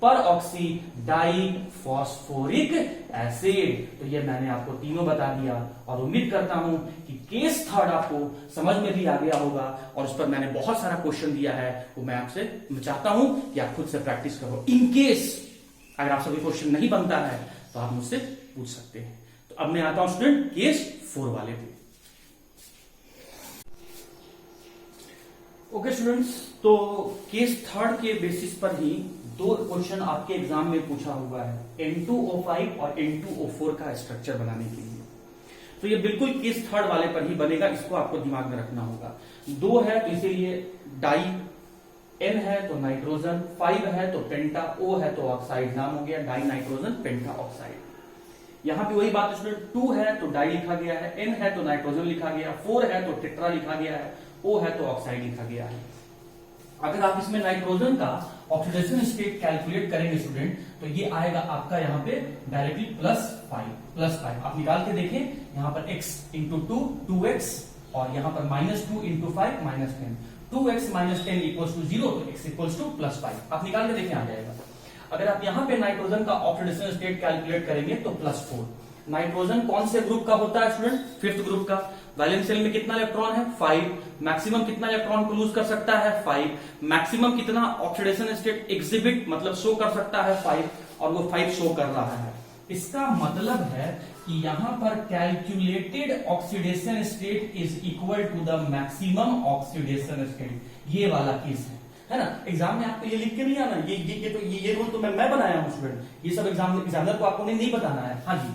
पर ऑक्सी डाई फॉस्फोरिक एसिड। तो ये मैंने आपको तीनों बता दिया और उम्मीद करता हूं कि केस थर्ड आपको समझ में भी आ गया होगा और उस पर मैंने बहुत सारा क्वेश्चन दिया है, वो मैं चाहता हूं कि आप खुद से प्रैक्टिस करो। इन केस अगर आप सभी क्वेश्चन नहीं बनता है तो आप मुझसे पूछ सकते हैं। तो अब मैं आता हूं स्टूडेंट केस 4 वाले पे। ओके स्टूडेंट्स, तो केस थर्ड के बेसिस पर ही दो क्वेश्चन आपके एग्जाम में पूछा हुआ है N2O5 और N2O4 का स्ट्रक्चर बनाने के लिए। तो ये बिल्कुल केस थर्ड वाले पर ही बनेगा, इसको आपको दिमाग में रखना होगा। 2 है तो इसीलिए डाई, N है तो नाइट्रोजन, 5 है तो पेंटा, O है तो ऑक्साइड, नाम हो गया डाई नाइट्रोजन पेंटा ऑक्साइड। यहां पे वही बात स्टूडेंट, 2 है तो डाई लिखा गया है, N है तो नाइट्रोजन लिखा गया, 4 है तो टेट्रा लिखा गया है, O है तो ऑक्साइड लिखा गया है। अगर आप इसमें नाइट्रोजन का ऑक्सीडेशन स्टेट कैलकुलेट करेंगे स्टूडेंट, तो ये आएगा आपका यहाँ पे डायरेक्टली +5 आप निकाल के देखें, यहाँ पर x इंटू 2x और यहाँ पर -2 इंटू 5 -10, 2x - 10 इक्वल्स टू 0, तो x इक्वल्स टू +5 आप निकाल के देखें आ जाएगा। अगर आप यहाँ पे नाइट्रोजन का ऑक्सीडेशन स्टेट कैलकुलेट करेंगे तो +4। नाइट्रोजन कौन से ग्रुप का होता है स्टूडेंट, 5th ग्रुप का। वैलेंस शेल में कितना इलेक्ट्रॉन है 5, मैक्सिमम कितना इलेक्ट्रॉन को लूज कर सकता है 5, मैक्सिमम कितना ऑक्सीडेशन स्टेट एग्जिबिट मतलब शो कर सकता है 5, और वो 5 शो कर रहा है। इसका मतलब है कि यहां पर calculated oxidation state is equal to the maximum oxidation state, ये वाला केस है ना। एग्जाम में आपको ये लिख के नहीं आना, ये रूल तो मैं बनाया हूं स्टूडेंट, ये सब एग्जामिनर को आपको नहीं बताना है। हाँ जी,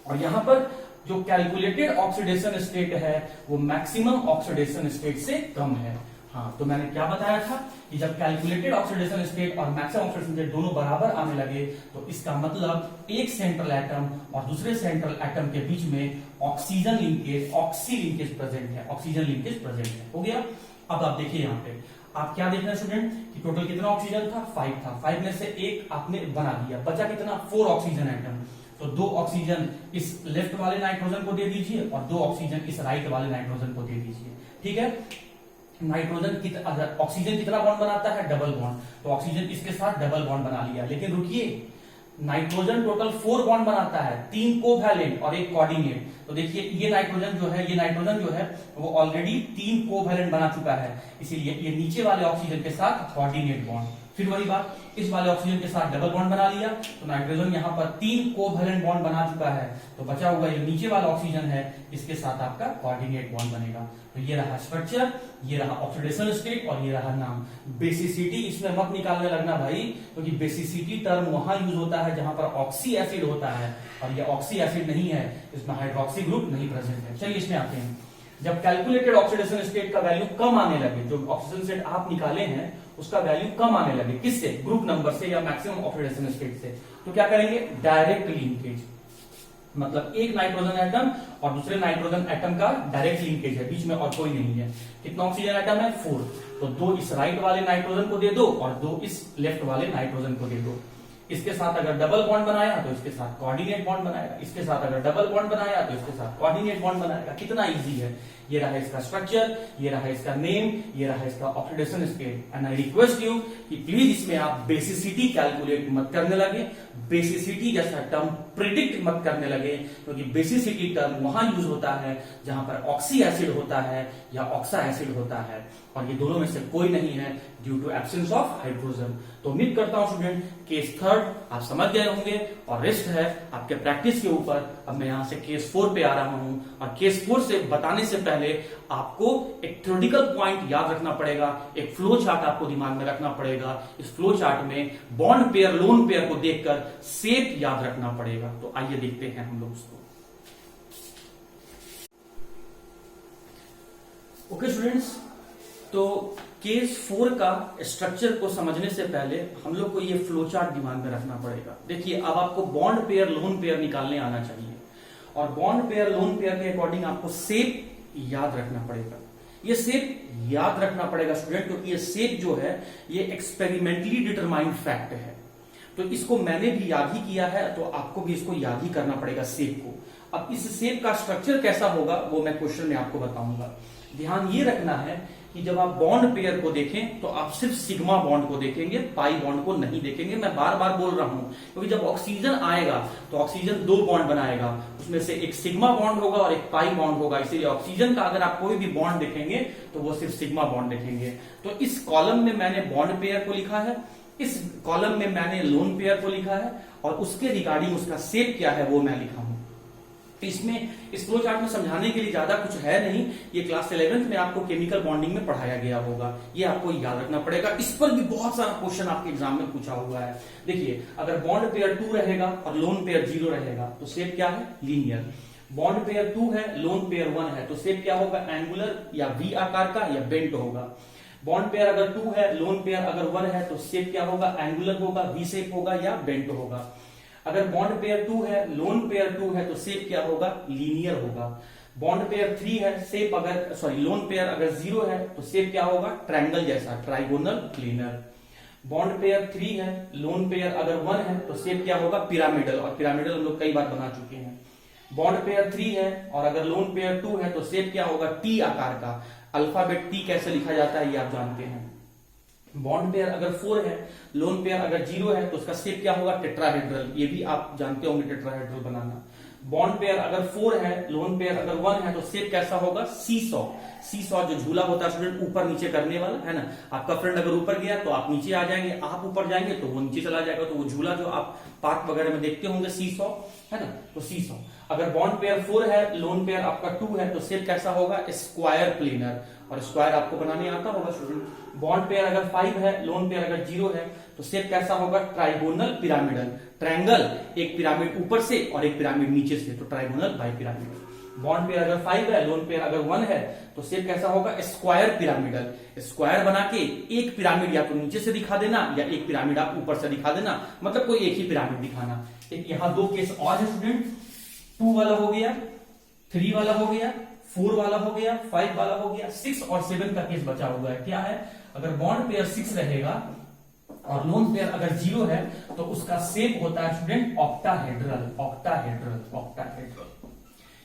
और यहां पर जो कैलकुलेटेड ऑक्सीडेशन स्टेट है वो मैक्सिमम ऑक्सीडेशन स्टेट से कम है। हाँ, तो मैंने क्या बताया था कि जब कैलकुलेटेड ऑक्सीडेशन स्टेट और मैक्सिमम ऑक्सीडेशन स्टेट दोनों बराबर आने लगे तो इसका मतलब एक सेंट्रल एटम और दूसरे सेंट्रल एटम के बीच में oxygen linkage, oxy linkage present है, ऑक्सीजन लिंकेज प्रेजेंट है। हो गया। अब आप देखिए यहाँ पे आप क्या देख रहे हैं स्टूडेंट कि टोटल कितना ऑक्सीजन था 5 था, 5 में से एक आपने बना दिया, बचा कितना 4 ऑक्सीजन एटम। तो 2 ऑक्सीजन इस लेफ्ट वाले नाइट्रोजन को दे दीजिए और 2 ऑक्सीजन इस राइट वाले नाइट्रोजन को दे दीजिए। ठीक है, नाइट्रोजन ऑक्सीजन कितना बॉन्ड बनाता है डबल बॉन्ड, तो ऑक्सीजन इसके साथ डबल बॉन्ड बना लिया। लेकिन रुकिए, नाइट्रोजन टोटल 4 बॉन्ड बनाता है, 3 कोवैलेंट और 1 कोऑर्डिनेट। तो देखिए ये नाइट्रोजन जो है वो ऑलरेडी 3 कोवैलेंट बना चुका है, इसीलिए ये नीचे वाले ऑक्सीजन के साथ कोऑर्डिनेट बॉन्ड। फिर वही बात, इस वाले ऑक्सीजन के साथ डबल बॉन्ड बना लिया, तो नाइट्रोजन यहाँ पर 3 कोवैलेंट बॉन्ड बना चुका है, तो बचा हुआ ये नीचे वाला ऑक्सीजन है, इसके साथ आपका कोऑर्डिनेट बॉन्ड बनेगा। तो ये रहा स्ट्रक्चर, ये रहा ऑक्सीडेशन स्टेट और ये रहा नाम। बेसिसिटी इसमें मत निकालने लगना भाई, क्योंकि बेसिसिटी टर्म वहां यूज होता है जहां पर ऑक्सी एसिड होता है, और ये ऑक्सी एसिड नहीं है, इसमें हाइड्रोक्सी ग्रुप नहीं प्रेजेंट है। चलिए इसमें आते हैं। जब कैलकुलेटेड ऑक्सीडेशन स्टेट का वैल्यू कम आने लगे, जो ऑक्सीजन स्टेट आप निकाले हैं उसका वैल्यू कम आने लगे, किससे, ग्रुप नंबर से या मैक्सिमम ऑक्सीडेशन स्टेट से, तो क्या करेंगे डायरेक्ट लिंकेज, मतलब एक नाइट्रोजन एटम और दूसरे नाइट्रोजन एटम का डायरेक्ट लिंकेज है, बीच में और कोई नहीं है। कितना ऑक्सीजन एटम है 4, तो 2 इस राइट वाले नाइट्रोजन को दे दो और 2 इस लेफ्ट वाले नाइट्रोजन को दे दो। इसके साथ अगर डबल बॉन्ड बनाया तो इसके साथ कोऑर्डिनेट बॉन्ड बनाएगा, इसके साथ अगर डबल बॉन्ड बनाया तो इसके साथ कोऑर्डिनेट बॉन्ड बनाएगा। कितना इजी है। ये रहा इसका स्ट्रक्चर, ये रहा इसका नेम, ये रहा इसका oxidation state. And I request you कि प्लीज इसमें आप बेसिसिटी कैलकुलेट मत करने लगे, बेसिसिटी जैसा टर्म प्रिडिक्ट मत करने लगे, क्योंकि बेसिसिटी टर्म वहां यूज होता है जहां पर ऑक्सी एसिड होता है या ऑक्सा एसिड होता है, और ये दोनों में से कोई नहीं है due to absence of hydrogen. तो उम्मीद करता हूं स्टूडेंट केस थर्ड आप समझ गए होंगे, और रेस्ट है आपके प्रैक्टिस के ऊपर। अब मैं यहां से केस 4 पे आ रहा हूं, और केस 4 से बताने से पहले आपको एक थ्योरेटिकल पॉइंट याद रखना पड़ेगा, एक फ्लो चार्ट आपको दिमाग में रखना पड़ेगा। इस फ्लो चार्ट में बॉन्ड पेयर लोन पेयर को देखकर शेप याद रखना पड़ेगा। तो आइए देखते हैं हम लोग उसको। ओके स्टूडेंट्स, तो केस 4 का स्ट्रक्चर को समझने से पहले हम लोग को ये फ्लो चार्ट दिमाग में रखना पड़ेगा। देखिए अब आपको बॉन्ड पेयर लोन पेयर निकालने आना चाहिए, और बॉन्ड पेयर लोन पेयर के अकॉर्डिंग आपको शेप याद रखना पड़ेगा। ये शेप याद रखना पड़ेगा स्टूडेंट, क्योंकि ये शेप जो है ये एक्सपेरिमेंटली डिटरमाइंड फैक्ट है। तो इसको मैंने भी याद ही किया है, तो आपको भी इसको याद ही करना पड़ेगा शेप को। अब इस शेप का स्ट्रक्चर कैसा होगा वो मैं क्वेश्चन में आपको बताऊंगा। ध्यान ये रखना है कि जब आप बॉन्ड पेयर को देखें तो आप सिर्फ सिग्मा बॉन्ड को देखेंगे, पाई बॉन्ड को नहीं देखेंगे। मैं बार बार बोल रहा हूं क्योंकि जब ऑक्सीजन आएगा तो ऑक्सीजन दो बॉन्ड बनाएगा, उसमें से एक सिग्मा बॉन्ड होगा और एक पाई बॉन्ड होगा। इसीलिए ऑक्सीजन का अगर आप कोई भी बॉन्ड देखेंगे तो वो सिर्फ सिग्मा बॉन्ड देखेंगे। तो इस कॉलम में मैंने बॉन्ड पेयर को लिखा है, इस कॉलम में मैंने लोन पेयर को लिखा है, और उसके रिगार्डिंग उसका शेप क्या है वो मैं लिखा हूं। इसमें इस फ्लो चार्ट में समझाने के लिए ज्यादा कुछ है नहीं, ये क्लास 11th में आपको केमिकल बॉन्डिंग में पढ़ाया गया होगा, ये आपको याद रखना पड़ेगा। इस पर भी बहुत सारा क्वेश्चन आपके एग्जाम में पूछा हुआ है। देखिए, अगर बॉन्ड पेयर 2 रहेगा और लोन पेयर 0 रहेगा तो शेप क्या है? लीनियर। बॉन्ड पेयर 2 है, लोन पेयर 1 है, तो शेप क्या होगा? एंगुलर या वी आकार का या बेंट होगा। बॉन्ड पेयर अगर 2 है, लोन पेयर अगर 1 है, तो शेप क्या होगा? एंगुलर होगा, वी शेप होगा या बेंट होगा। अगर बॉन्ड पेयर 2 है, लोन पेयर 2 है, तो शेप क्या होगा? लीनियर होगा। बॉन्ड पेयर 3 है, शेप अगर लोन पेयर अगर 0 है तो शेप क्या होगा? ट्रायंगल जैसा, ट्राइगोनल प्लेनर। बॉन्ड पेयर 3 है, लोन पेयर अगर 1 है तो शेप क्या होगा? पिरामिडल, और पिरामिडल हम लोग कई बार बना चुके हैं। बॉन्ड पेयर 3 है और अगर लोन पेयर 2 है तो शेप क्या होगा? टी आकार का। अल्फाबेट टी कैसे लिखा जाता है ये आप जानते हैं। बॉन्ड पेयर अगर 4 है, लोन पेयर अगर 0 है तो उसका शेप क्या होगा? टेट्राहेड्रल, ये भी आप जानते होंगे टेट्राहेड्रल बनाना। बॉन्ड पेयर अगर 4 है, लोन पेयर अगर 1 है तो शेप कैसा होगा? सीसॉ। सीसॉ जो झूला होता है स्टूडेंट, ऊपर नीचे करने वाला, है ना। आपका फ्रेंड अगर ऊपर गया तो आप नीचे आ जाएंगे, आप ऊपर जाएंगे तो वो नीचे चला जाएगा। तो वो झूला जो आप पार्क वगैरह में देखते होंगे, सीसॉ, है ना, तो सीसॉ। अगर बॉन्ड पेयर 4 है, लोन पेयर आपका 2 है तो शेप कैसा होगा? स्क्वायर प्लेनर, और स्क्वायर आपको बनाने आता होगा स्टूडेंट। बॉन्ड पेयर अगर 5 है, लोन पेयर अगर 0 है तो शेप कैसा होगा? Trigonal pyramidal. ट्रायंगल, एक पिरामिड ऊपर से और एक पिरामिड नीचे से, तो trigonal bi pyramidal. Bond pair अगर 5 है, लोन पेयर अगर 1 है तो शेप कैसा होगा? Square pyramidal. स्क्वायर बना के एक पिरामिड या तो नीचे से दिखा देना या एक पिरामिड आप ऊपर से दिखा देना, मतलब कोई एक ही पिरामिड दिखाना। एक यहां 2 केस और है स्टूडेंट, 2 वाला हो गया, 3 वाला हो गया, 4 वाला हो गया, 5 वाला हो गया, 6 और 7 का केस बचा हुआ है। क्या है? अगर बॉन्ड पेयर 6 रहेगा और लोन पेयर अगर 0 है तो उसका शेप होता है स्टूडेंट ऑक्टाहेड्रल। ऑक्टाहेड्रल, ऑक्टाहेड्रल,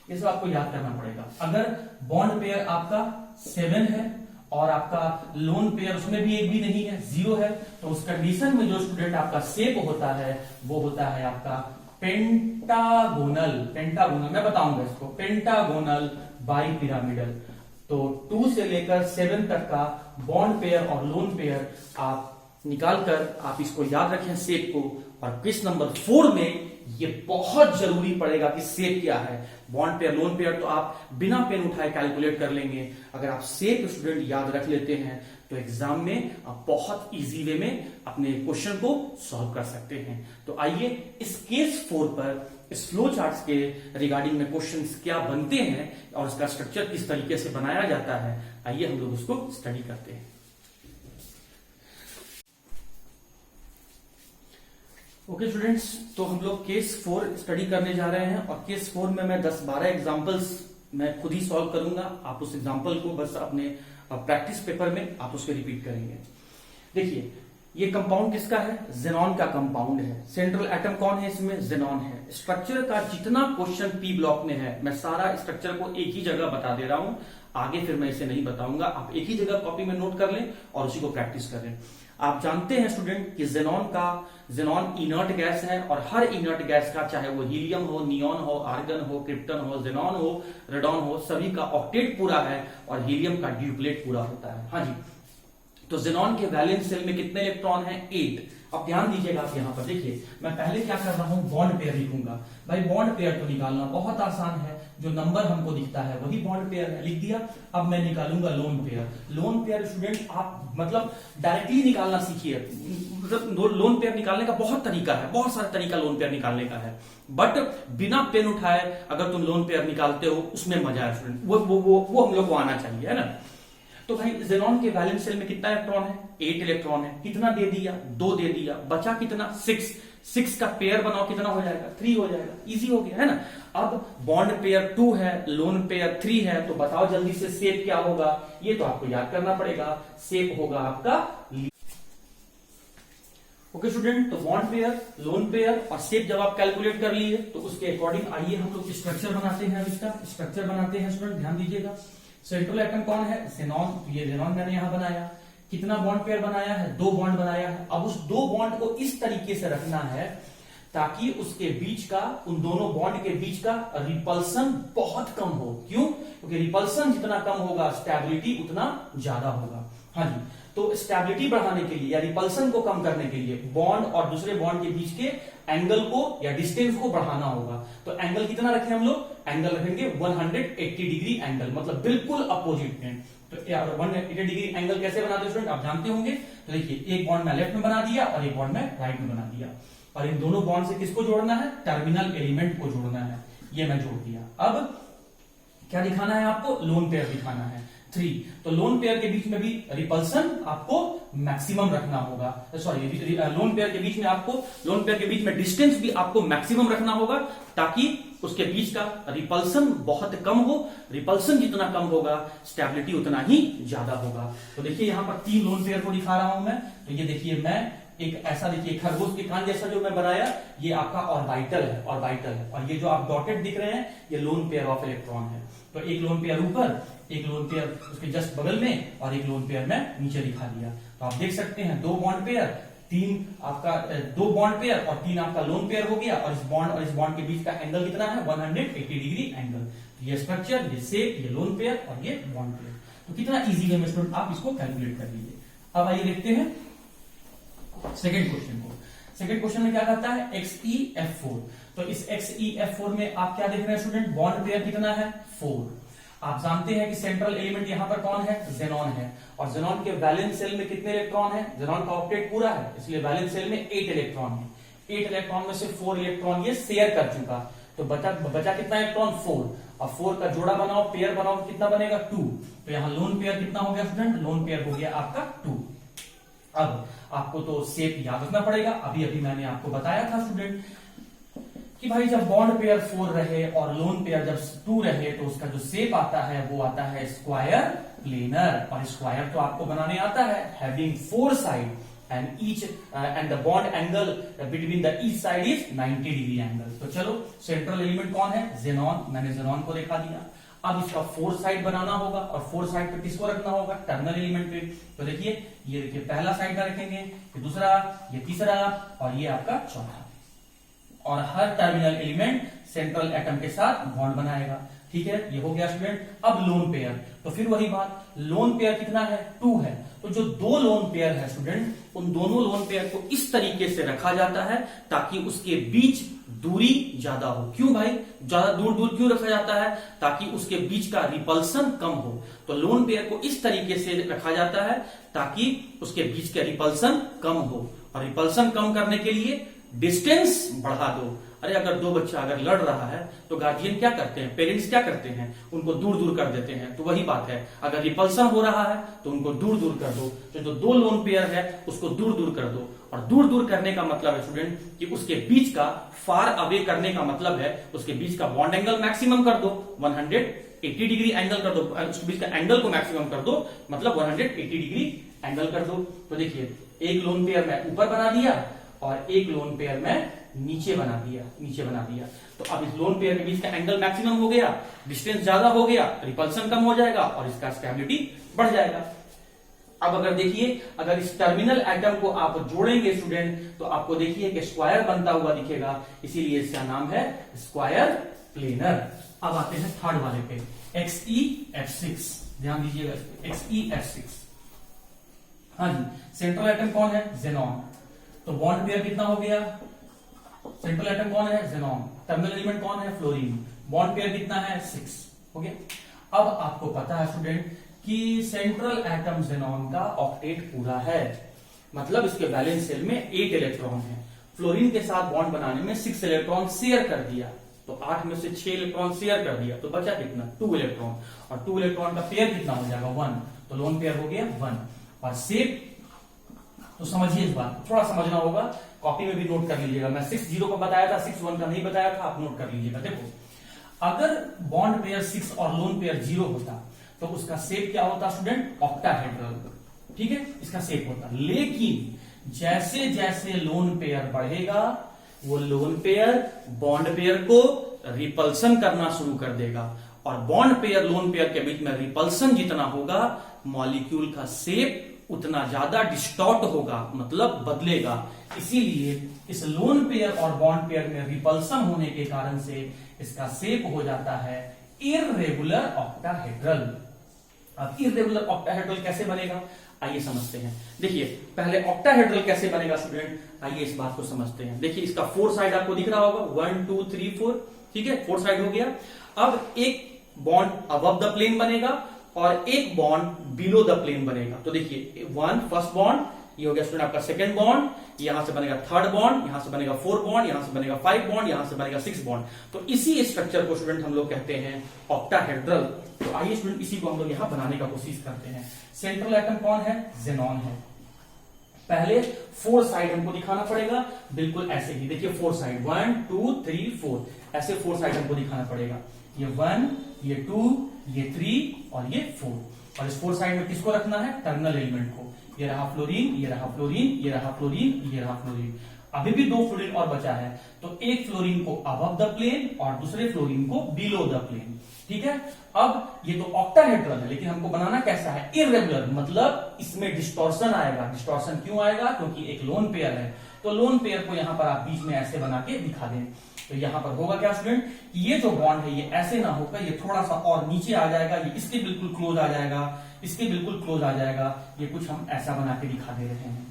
ये सब आपको याद करना पड़ेगा। अगर बॉन्ड पेयर आपका 7 है और आपका लोन पेयर उसमें भी एक भी नहीं है, 0 है, तो उस कंडीशन में जो स्टूडेंट आपका शेप होता है वो होता है आपका पेंटागोनल। पेंटागोनल मैं बताऊंगा इसको, पेंटागोनल बाई पिरामिडल। तो 2 से लेकर 7 तक का बॉन्ड पेयर और लोन पेयर आप निकालकर आप इसको याद रखें शेप को। और क्वेश्चन नंबर 4 में ये बहुत जरूरी पड़ेगा कि शेप क्या है। बॉन्ड पेयर, लोन पेयर तो आप बिना पेन उठाए कैलकुलेट कर लेंगे। अगर आप शेप स्टूडेंट याद रख लेते हैं तो एग्जाम में आप बहुत इजी वे में अपने क्वेश्चन को सॉल्व कर सकते हैं। तो आइए इस केस 4 पर इस फ्लो चार्ट्स के रिगार्डिंग में क्वेश्चंस क्या बनते हैं और इसका स्ट्रक्चर किस तरीके से बनाया जाता है, आइए हम लोग उसको स्टडी करते हैं। ओके स्टूडेंट्स, तो हम लोग केस 4 स्टडी करने जा रहे हैं और केस 4 में मैं 10-12 एग्जांपल्स मैं खुद ही सॉल्व करूंगा। आप उस एग्जांपल को बस अपने प्रैक्टिस पेपर में आप उसको रिपीट करेंगे। देखिए, ये कंपाउंड किसका है? जेनॉन का कंपाउंड है। सेंट्रल एटम कौन है इसमें? जेनॉन है। स्ट्रक्चर का जितना क्वेश्चन पी ब्लॉक में है मैं सारा स्ट्रक्चर को एक ही जगह बता दे रहा हूं, आगे फिर मैं इसे नहीं बताऊंगा। आप एक ही जगह कॉपी में नोट कर लें और उसी को प्रैक्टिस कर लें। आप जानते हैं स्टूडेंट कि जेनॉन इनर्ट गैस है और हर इनर्ट गैस का, चाहे वो हीलियम हो, नियॉन हो, आर्गन हो, क्रिप्टन हो, जेनॉन हो, रेडॉन हो, सभी का ऑक्टेट पूरा है और हीलियम का ड्यूप्लेट पूरा होता है। हाँ जी, तो जेनॉन के वैलेंस शेल में कितने इलेक्ट्रॉन हैं? 8। अब ध्यान दीजिएगा आप यहां पर देखिए, मैं पहले क्या कर रहा हूं? बॉन्ड पेयर लिखूंगा। भाई बॉन्ड पेयर तो निकालना बहुत आसान है, जो नंबर हमको दिखता है वही बॉन्ड पेयर है, लिख दिया। अब मैं निकालूंगा lone pair. Lone pair student आप मतलब डायरेक्टली निकालना सीखिए। मतलब लोन पेयर निकालने का बहुत तरीका है, बहुत सारा तरीका लोन पेयर निकालने का है, बट बिना पेन उठाए अगर तुम लोन पेयर निकालते हो उसमें मजा है स्टूडेंट, वो हम लोग को आना चाहिए, है ना। तो भाई जेनॉन के वैलेंस शेल में कितना इलेक्ट्रॉन है? 8 इलेक्ट्रॉन है। कितना दे दिया? 2 दे दिया। बचा कितना? 6। 6 का पेयर बनाओ, कितना हो जाएगा? 3 हो जाएगा। इजी हो गया, है ना। अब बॉन्ड पेयर 2 है, लोन पेयर 3 है, तो बताओ जल्दी से शेप क्या होगा? ये तो आपको याद करना पड़ेगा। शेप होगा आपका ओके स्टूडेंट, तो बॉन्ड पेयर, लोन पेयर और शेप जब आप कैलकुलेट कर लिए तो उसके अकॉर्डिंग आइए हम लोग स्ट्रक्चर बनाते हैं। अब इसका स्ट्रक्चर बनाते हैं स्टूडेंट, ध्यान दीजिएगा। सेंट्रल एटम कौन है? xenon। ये xenon मैंने यहां बनाया। कितना बॉन्ड पेयर बनाया है? 2 बॉन्ड बनाया है। अब उस 2 बॉन्ड को इस तरीके से रखना है ताकि उसके बीच का, उन दोनों बॉन्ड के बीच का रिपल्सन बहुत कम हो। क्यों? क्योंकि रिपल्सन जितना कम होगा स्टेबिलिटी उतना ज्यादा होगा। हाँ जी, तो स्टेबिलिटी बढ़ाने के लिए या रिपल्सन को कम करने के लिए बॉन्ड और दूसरे बॉन्ड के बीच के एंगल को या डिस्टेंस को बढ़ाना होगा। तो एंगल कितना रखें हम लोग? एंगल रखेंगे 180 डिग्री एंगल, मतलब बिल्कुल अपोजिट में। तो यार 180 डिग्री एंगल कैसे बनाते हैं स्टूडेंट, आप जानते होंगे। तो देखिए, एक बॉन्ड में लेफ्ट में बना दिया और एक बॉन्ड में राइट में बना दिया, और इन दोनों बॉन्ड से किसको जोड़ना है? टर्मिनल एलिमेंट को जोड़ना है। ये मैं जोड़ दिया। अब क्या दिखाना है आपको? लोन पेयर दिखाना है 3। तो लोन पेयर के बीच में भी रिपल्सन आपको मैक्सिमम रखना होगा। सॉरी, लोन पेयर के बीच में आपको, लोन पेयर के बीच में डिस्टेंस भी आपको मैक्सिमम रखना होगा ताकि उसके बीच का रिपल्सन बहुत कम हो। रिपल्सन जितना कम होगा स्टेबिलिटी उतना ही ज्यादा होगा। तो देखिए यहां पर 3 लोन पेयर को दिखा रहा हूं मैं। तो ये देखिए, मैं एक ऐसा, देखिए खरगोश के कान जैसा जो मैं बनाया, ये आपका ऑर्बिटल है, ऑर्बिटल है। और ये जो आप डॉटेड दिख रहे हैं, ये लोन पेयर ऑफ इलेक्ट्रॉन है। तो एक लोन पेयर ऊपर, एक लोन पेयर उसके जस्ट बगल में, और एक लोन पेयर में नीचे दिखा दिया। तो आप देख सकते हैं 2 बॉन्ड पेयर, 3 आपका 2 बॉन्ड पेयर और 3 आपका लोन पेयर हो गया। और इस बॉन्ड के बीच का एंगल कितना है? 180 डिग्री एंगल। तो ये स्ट्रक्चर, ये शेप, ये लोन पेयर और ये बॉन्ड पेयर। तो कितना इजी वे में स्टूडेंट आप इसको कैलकुलेट कर लीजिए। अब आइए देखते हैं सेकेंड क्वेश्चन को। सेकेंड क्वेश्चन में क्या कहता है? XeF4। तो इस XeF4 में आप क्या देख रहे हैं स्टूडेंट? बॉन्ड पेयर कितना है? 4। आप जानते हैं कि सेंट्रल एलिमेंट यहां पर कौन है? xenon है। और xenon के वैलेंस सेल में कितने इलेक्ट्रॉन है? xenon का ऑक्टेट पूरा है, इसलिए वैलेंस सेल में 8 इलेक्ट्रॉन है। 8 इलेक्ट्रॉन में से 4 इलेक्ट्रॉन ये शेयर कर चुका। तो बचा कितना इलेक्ट्रॉन? 4। और 4 का जोड़ा बनाओ, पेयर बनाओ, कितना बनेगा? 2। तो यहां लोन पेयर कितना हो गया स्टूडेंट? लोन पेयर हो गया आपका 2। अब आपको तो शेप याद रखना पड़ेगा। अभी अभी मैंने आपको बताया था स्टूडेंट कि भाई जब बॉन्ड पेयर 4 रहे और लोन पेयर जब 2 रहे तो उसका जो शेप आता है वो आता है स्क्वायर प्लेनर। और स्क्वायर तो आपको बनाने आता है, having 4 side and the bond angle between the each side is 90 degree angle. तो चलो, सेंट्रल एलिमेंट कौन है? xenon। मैंने xenon को दिखा दिया। अब इसका 4 साइड बनाना होगा, और 4 साइड पे किसको रखना होगा? टर्मिनल एलिमेंट पे। तो देखिए, ये देखिए पहला साइड में रखेंगे, ये दूसरा, ये तीसरा और ये आपका चौथा। और हर टर्मिनल एलिमेंट सेंट्रल एटम के साथ बॉन्ड बनाएगा। ठीक है, ये हो गया स्टूडेंट। अब लोन पेयर, तो फिर वही बात, लोन पेयर कितना है? 2 है। तो जो 2 लोन पेयर है स्टूडेंट, उन दोनों लोन पेयर को इस तरीके से रखा जाता है ताकि उसके बीच दूरी ज्यादा हो। क्यों भाई ज्यादा दूर दूर क्यों रखा जाता है? ताकि उसके बीच का रिपल्सन कम हो। तो लोन पेयर को इस तरीके से रखा जाता है ताकि उसके बीच का रिपल्सन कम हो। और रिपल्सन कम करने के लिए डिस्टेंस बढ़ा दो। अरे अगर 2 बच्चा अगर लड़ रहा है तो गार्जियन क्या करते हैं? पेरेंट्स क्या करते हैं? उनको दूर दूर कर देते हैं। तो वही बात है, अगर रिपल्सन हो रहा है तो उनको दूर दूर कर दो। तो जो 2 लोन पेयर है उसको दूर दूर कर दो। और दूर दूर करने का मतलब है स्टूडेंट कि उसके बीच का फार अवे करने का मतलब है उसके बीच का बॉन्ड एंगल मैक्सिमम कर दो, 180 डिग्री एंगल कर दो। उसके बीच का एंगल को मैक्सिमम कर दो, मतलब 180 डिग्री एंगल कर दो। तो देखिए, एक लोन पेयर मैं ऊपर बना दिया और एक लोन पेयर में नीचे बना दिया। तो अब इस लोन पेयर के बीच का एंगल मैक्सिमम हो गया, डिस्टेंस ज्यादा हो गया, रिपल्सन कम हो जाएगा और इसका स्टेबिलिटी बढ़ जाएगा। अब अगर देखिए, अगर इस टर्मिनल एटम को आप जोड़ेंगे स्टूडेंट तो आपको देखिए कि स्क्वायर बनता हुआ दिखेगा, इसीलिए इसका नाम है स्क्वायर प्लेनर। अब आते हैं थर्ड वाले पे, XeF6। ध्यान दीजिएगा, XeF6। हाँ जी, सेंट्रल एटम कौन है? xenon। तो बॉन्ड पेयर कितना हो गया? सेंट्रल एटम कौन है? xenon। टर्मिनल एलिमेंट कौन है? फ्लोरीन। बॉन्ड पेयर कितना है? 6 हो गया। अब आपको पता है स्टूडेंट कि सेंट्रल एटम xenon का ऑक्टेट पूरा है, मतलब इसके वैलेंस सेल में 8 इलेक्ट्रॉन है। फ्लोरीन के साथ बॉन्ड बनाने में 6 इलेक्ट्रॉन शेयर कर दिया, तो 8 में से 6 इलेक्ट्रॉन शेयर कर दिया, तो बचा कितना? 2 इलेक्ट्रॉन। और 2 इलेक्ट्रॉन का पेयर कितना हो जाएगा? 1। तो लोन पेयर हो गया 1। और शेप तो समझिए, इस बात थोड़ा समझना होगा, कॉपी में भी नोट कर लीजिएगा। मैं 6 0 का बताया था, 6 1 का नहीं बताया था, आप नोट कर लीजिएगा। देखो, अगर बॉन्ड पेयर 6 और लोन पेयर 0 होता तो उसका शेप क्या होता स्टूडेंट? ऑक्टाहेड्रल। ठीक है, इसका शेप होता। लेकिन जैसे जैसे लोन पेयर बढ़ेगा वो लोन पेयर बॉन्ड पेयर को रिपल्सन करना शुरू कर देगा, और बॉन्ड पेयर लोन पेयर के बीच में रिपल्सन जितना होगा मॉलिक्यूल का शेप उतना ज्यादा डिस्टॉर्ट होगा, मतलब बदलेगा। इसीलिए इस लोन पेयर और बॉन्ड पेयर में रिपल्सन होने के कारण से इसका शेप हो जाता है इर्रेगुलर ऑक्टाहेड्रल। अब इर्रेगुलर ऑक्टाहेड्रल कैसे बनेगा आइए समझते हैं। देखिए पहले ऑक्टाहेड्रल कैसे बनेगा स्टूडेंट, आइए इस बात को समझते हैं। देखिए इसका 4 साइड आपको दिख रहा होगा, 1 2 3 4, ठीक है, 4 साइड हो गया। अब एक बॉन्ड अबव द प्लेन बनेगा और एक बॉन्ड बिलो द प्लेन बनेगा। तो देखिए 1 फर्स्ट बॉन्ड, ये हो गया स्टूडेंट आपका सेकंड बॉन्ड, यहां से बनेगा थर्ड बॉन्ड, यहां से बनेगा 4 बॉन्ड, यहां से बनेगा 5 बॉन्ड, यहां से बनेगा 6 बॉन्ड। तो इसी स्ट्रक्चर को स्टूडेंट हम लोग कहते हैं ऑक्टाहेड्रल। तो आइए स्टूडेंट इसी को हम लोग यहां बनाने का कोशिश करते हैं। सेंट्रल एटम कौन है, ज़ेनॉन है। पहले 4 साइड हमको दिखाना पड़ेगा, बिल्कुल ऐसे ही। देखिए 4 साइड 1 2 3 4, ऐसे 4 साइड हमको दिखाना पड़ेगा। ये 1, ये 2, ये 3 और ये 4। और इस 4 साइड में किसको रखना है, टर्मिनल एलिमेंट को। ये रहा फ्लोरीन, ये रहा फ्लोरीन, ये रहा फ्लोरीन, ये रहा फ्लोरीन। अभी भी 2 फ्लोरीन और बचा है, तो एक फ्लोरीन को अबव द प्लेन और दूसरे फ्लोरीन को बिलो द प्लेन, ठीक है। अब ये तो ऑक्टाहेड्रल है, लेकिन हमको बनाना कैसा है, इर्रेगुलर, मतलब इसमें डिस्टॉर्शन आएगा। डिस्टॉर्शन क्यों आएगा, क्योंकि एक लोन पेयर है। तो लोन पेयर को यहां पर आप बीच में ऐसे बना के दिखा दें। तो यहां पर होगा क्या स्टूडेंट, ये जो बॉन्ड है ये ऐसे ना होकर ये थोड़ा सा और नीचे आ जाएगा, ये इसके बिल्कुल क्लोज आ जाएगा, इसके बिल्कुल क्लोज आ जाएगा। ये कुछ हम ऐसा बना के दिखा दे रहे हैं।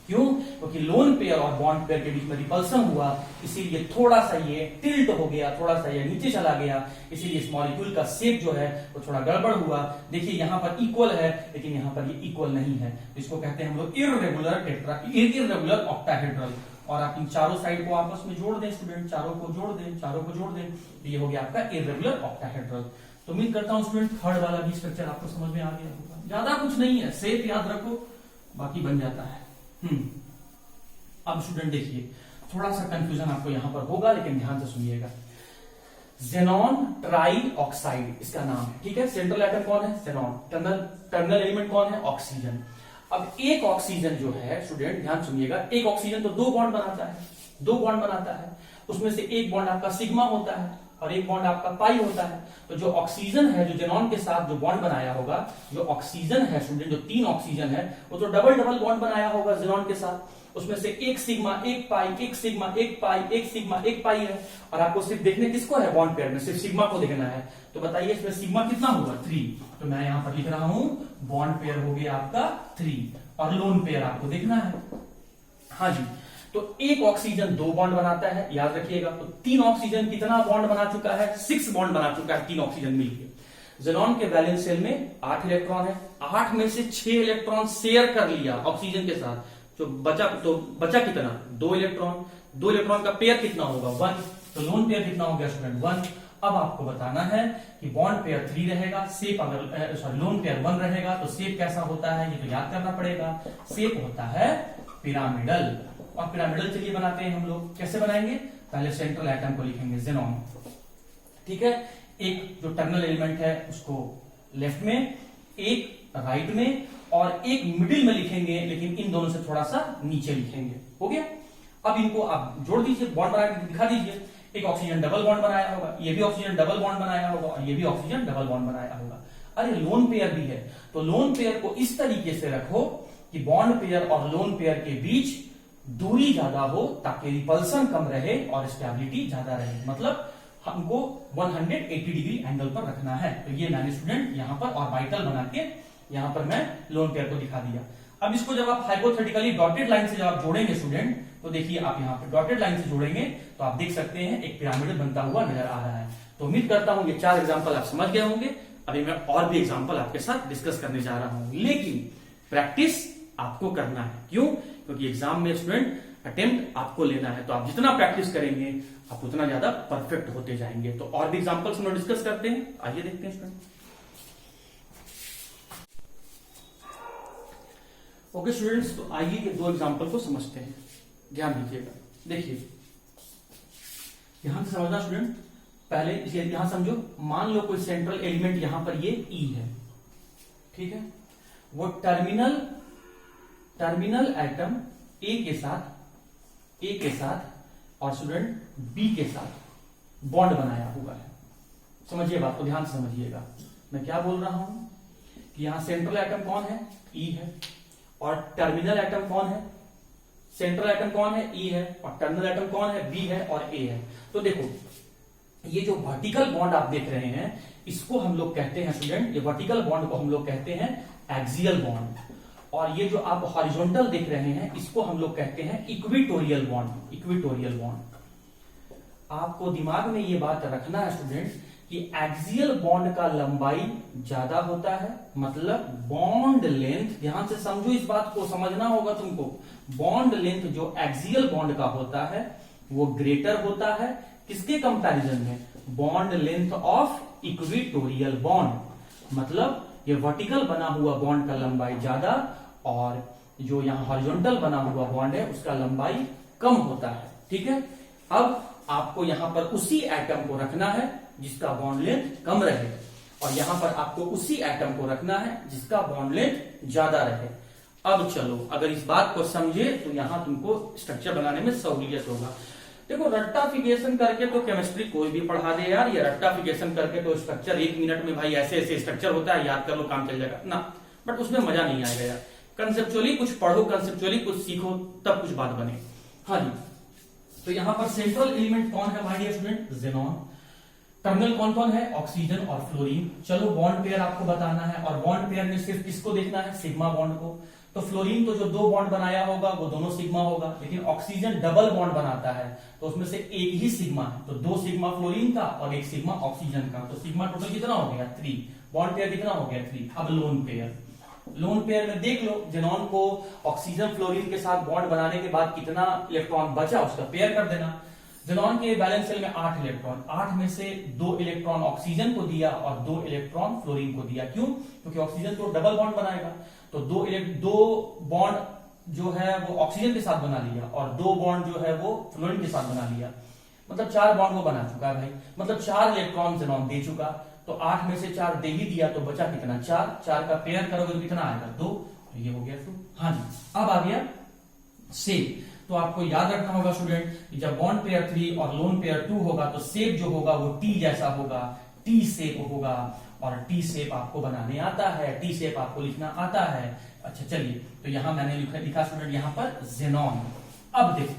क्यों, क्योंकि लोन पेयर और बॉन्ड पेयर के बीच में रिपल्सन हुआ, इसीलिए थोड़ा सा ये टिल्ट हो गया, थोड़ा सा ये नीचे चला गया, इसीलिए इस मॉलिक्यूल का शेप जो है वो थोड़ा गड़बड़ हुआ। देखिए यहां पर इक्वल है, लेकिन यहां पर ये इक्वल नहीं है, इसको कहते हैं हम लोग इर्रेगुलर ऑक्टाहेड्रल। और आप इन चारों साइड को आपस में जोड़ दें स्टूडेंट, चारों को जोड़ दें, चारों को जोड़ दें, तो ये हो गया आपका इर्रेगुलर ऑक्टाहेड्रल। तो उम्मीद करता हूं स्टूडेंट थर्ड वाला भी स्ट्रक्चर आपको समझ में आ गया होगा। ज्यादा कुछ नहीं है, शेप याद रखो, बाकी बन जाता है। अब स्टूडेंट देखिए थोड़ा सा कंफ्यूजन आपको यहां पर होगा, लेकिन ध्यान से सुनिएगा। ज़ेनॉन ट्राई ऑक्साइड इसका नाम है, ठीक है। सेंट्रल एटम कौन है, ज़ेनॉन। टर्मिनल एलिमेंट कौन है, ऑक्सीजन। अब एक ऑक्सीजन जो है स्टूडेंट ध्यान सुनिएगा, एक ऑक्सीजन तो 2 बॉन्ड बनाता है, 2 बॉन्ड बनाता है। उसमें से एक बॉन्ड आपका सिग्मा होता है और एक बॉन्ड आपका पाई होता है। तो जो ऑक्सीजन है, जो ज़ेनॉन के साथ जो बॉन्ड बनाया होगा, जो ऑक्सीजन है स्टूडेंट, जो 3 ऑक्सीजन है, वो तो डबल डबल बॉन्ड बनाया होगा ज़ेनॉन के साथ। उसमें से एक सिग्मा, एक पाई, एक सिग्मा, एक पाई, एक सिग्मा, एक पाई है। और आपको सिर्फ देखने किसको है, बॉन्ड पेयर में सिर्फ सिग्मा को देखना है। तो बताइए इसमें सिग्मा कितना होगा, 3। तो मैं यहां पर लिख रहा हूं बॉन्ड पेयर हो गया आपका 3 और लोन पेयर आपको देखना है। हाँ जी, तो एक ऑक्सीजन 2 बॉन्ड बनाता है, याद रखिएगा। तो 3 ऑक्सीजन कितना बॉन्ड बना चुका है, 6 बॉन्ड बना चुका है 3 ऑक्सीजन मिलकर। ज़ेनॉन के वैलेंस शेल में 8 इलेक्ट्रॉन है, 8 में से 6 इलेक्ट्रॉन शेयर कर लिया ऑक्सीजन के साथ। जो बचा कितना, 2 इलेक्ट्रॉन। 2 इलेक्ट्रॉन का पेयर कितना होगा, 1। तो लोन पेयर कितना हो गया स्टूडेंट, 1। अब आपको बताना है कि बॉन्ड पेयर 3 रहेगा, शेप अगर सॉरी लोन पेयर 1 रहेगा तो शेप कैसा होता है, ये तो याद करना पड़ेगा। शेप होता है पिरामिडल। और पिरामिडल चलिए बनाते हैं हम लोग। कैसे बनाएंगे, पहले सेंट्रल एटम को लिखेंगे ज़ेनॉन, ठीक है। एक जो टर्मिनल एलिमेंट है उसको लेफ्ट में, एक राइट में और एक मिडिल में लिखेंगे, लेकिन इन दोनों से थोड़ा सा नीचे लिखेंगे। हो गया। अब इनको आप जोड़ दीजिए, बॉन्ड बना के दिखा दीजिए। एक ऑक्सीजन डबल बॉन्ड बनाया होगा, ये भी ऑक्सीजन डबल बॉन्ड बनाया होगा और ये भी ऑक्सीजन डबल बॉन्ड बनाया होगा। अरे लोन पेयर भी है, तो लोन पेयर को इस तरीके से रखो कि बॉन्ड पेयर और लोन पेयर के बीच दूरी ज्यादा हो, ताकि रिपल्सन कम रहे और स्टेबिलिटी ज्यादा रहे। मतलब हमको 180 डिग्री एंगल पर रखना है। तो ये मैंने स्टूडेंट यहां पर ऑर्बिटल बना के यहां पर मैं लोन पेयर को दिखा दिया। अब इसको जब आप हाइपोथेटिकली डॉटेड लाइन से जब आप जोड़ेंगे स्टूडेंट, तो देखिए आप यहां पर डॉटेड लाइन से जोड़ेंगे तो आप देख सकते हैं एक पिरामिड बनता हुआ नजर आ रहा है। तो उम्मीद करता हूं ये 4 एग्जांपल आप समझ गए होंगे। अभी मैं और भी एग्जांपल आपके साथ डिस्कस करने जा रहा हूं, लेकिन प्रैक्टिस आपको करना है। क्यों, क्योंकि एग्जाम में स्टूडेंट अटेम्प्ट आपको लेना है। तो आप जितना प्रैक्टिस करेंगे आप उतना ज्यादा परफेक्ट होते जाएंगे। तो और भी एग्जांपल्स हम डिस्कस करते हैं, आइए देखते हैं स्टूडेंट। ओके स्टूडेंट्स, तो आइए ये 2 एग्जांपल को समझते हैं। ध्यान दीजिएगा, देखिए यहां से समझना स्टूडेंट। पहले यहां समझो, मान लो कोई सेंट्रल एलिमेंट यहां पर ये ई है, ठीक है। वो टर्मिनल टर्मिनल एटम ए के साथ और स्टूडेंट बी के साथ बॉन्ड बनाया हुआ है। समझिए बात को, ध्यान से समझिएगा। मैं क्या बोल रहा हूं कि यहां सेंट्रल एटम कौन है? ई है। और टर्मिनल एटम कौन है? सेंट्रल एटम कौन है? ई है। और टर्मिनल एटम कौन है? बी है और ए है। तो देखो, ये जो वर्टिकल बॉन्ड आप देख रहे हैं, इसको हम लोग कहते हैं स्टूडेंट, ये वर्टिकल बॉन्ड को हम लोग कहते हैं एक्सियल बॉन्ड। और ये जो आप हॉरिजॉन्टल देख रहे हैं, इसको हम लोग कहते हैं इक्विटोरियल बॉन्ड। Equatorial bond. आपको दिमाग में ये बात रखना है स्टूडेंट कि एक्सियल बॉन्ड का लंबाई ज्यादा होता है, मतलब बॉन्ड लेंथ, ध्यान से समझो इस बात को, समझना होगा तुमको। बॉन्ड लेंथ जो एक्सियल बॉन्ड का होता है वो ग्रेटर होता है किसके कंपैरिजन में? Bond length of equatorial bond. मतलब ये वर्टिकल बना हुआ बॉन्ड का लंबाई ज्यादा और जो यहां हॉरिजॉन्टल बना हुआ बॉन्ड है उसका लंबाई कम होता है। ठीक है, अब आपको यहां पर उसी एटम को रखना है जिसका बॉन्ड लेंथ कम रहे, और यहां पर आपको उसी एटम को रखना है जिसका बॉन्ड लेंथ ज्यादा रहे। अब चलो, अगर इस बात को समझे तो यहां तुमको स्ट्रक्चर बनाने में सहूलियत होगा। देखो, रट्टाफिकेशन करके तो केमिस्ट्री कोई भी पढ़ा दे यार, ये रट्टाफिकेशन करके तो स्ट्रक्चर 1 मिनट में भाई ऐसे ऐसे स्ट्रक्चर होता है, याद कर लो, काम चल जाएगा ना। बट उसमें मजा नहीं आएगा यार। कंसेप्चुअली कुछ पढ़ो, कंसेप्चुअली कुछ सीखो, तब कुछ बात बने। हाँ जी, तो यहां पर सेंट्रल एलिमेंट कौन है my dear student? Xenon. Terminal कौन कौन है? ऑक्सीजन और फ्लोरीन। चलो, बॉन्ड पेयर आपको बताना है, और बॉन्ड पेयर में सिर्फ किसको देखना है? सिग्मा बॉन्ड को। तो फ्लोरीन तो जो 2 बॉन्ड बनाया होगा वो दोनों सिग्मा होगा, लेकिन ऑक्सीजन डबल बॉन्ड बनाता है तो उसमें से एक ही सिग्मा है, तो 2 सिग्मा फ्लोरीन का और 1 सिग्मा ऑक्सीजन का। तो सिग्मा टोटल कितना हो गया? 3। बॉन्ड पेयर कितना हो गया? 3। अब लोन पेयर, लोन पेयर में देख लो, ज़ेनॉन को ऑक्सीजन फ्लोरीन के साथ बॉन्ड बनाने के बाद कितना इलेक्ट्रॉन बचा उसका पेयर कर देना। ज़ेनॉन के बैलेंस शेल में 8 इलेक्ट्रॉन, 8 में से 2 इलेक्ट्रॉन ऑक्सीजन को दिया और 2 इलेक्ट्रॉन फ्लोरीन को दिया। क्यों? क्योंकि ऑक्सीजन तो डबल बॉन्ड बनाएगा, तो 2 बॉन्ड जो है वो ऑक्सीजन के साथ बना लिया और 2 बॉन्ड जो है वो फ्लोरीन के साथ बना लिया, मतलब 4 बॉन्ड वो बना चुका है भाई, मतलब 4 इलेक्ट्रॉन ज़ेनॉन दे चुका। तो 8 में से 4 दे ही दिया, तो बचा कितना? 4। 4 का पेयर करोगे तो कितना आएगा? 2। तो ये हो गया 2। हाँ जी, अब आ गया शेप। तो आपको याद रखना होगा स्टूडेंट कि जब बॉन्ड पेयर 3 और लोन पेयर 2 होगा तो शेप जो होगा वो टी जैसा होगा, टी शेप होगा। और टी शेप आपको बनाने आता है, टी शेप आपको लिखना आता है। अच्छा चलिए, तो यहां मैंने लिखा स्टूडेंट यहां पर ज़ेनॉन। अब देखो,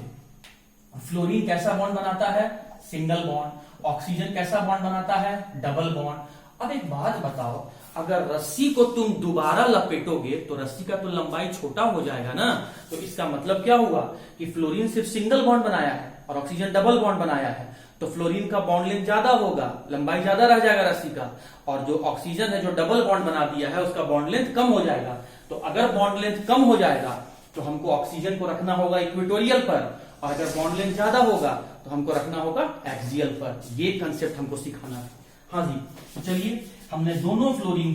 फ्लोरीन कैसा बॉन्ड बनाता है? Single bond. ऑक्सीजन कैसा बॉन्ड बनाता है? Double bond. अब एक बात बताओ, अगर रस्सी को तुम दोबारा लपेटोगे तो रस्सी का तो लंबाई छोटा हो जाएगा ना। तो इसका मतलब क्या हुआ कि फ्लोरीन सिर्फ सिंगल बॉन्ड बनाया है और ऑक्सीजन डबल बॉन्ड बनाया है, तो फ्लोरीन का बॉन्ड लेंथ ज्यादा होगा, लंबाई ज्यादा रह जाएगा रस्सी का, और जो ऑक्सीजन है जो डबल बॉन्ड बना दिया है उसका बॉन्ड लेंथ कम हो जाएगा। तो अगर बॉन्ड लेंथ कम हो जाएगा तो हमको ऑक्सीजन को रखना होगा इक्वेटोरियल पर, और अगर बॉन्ड लेंथ ज्यादा होगा तो हमको रखना होगा एक्सियल पर। ये कंसेप्ट हमको सिखाना है। हाँ जी, तो चलिए, हमने दोनों फ्लोरीन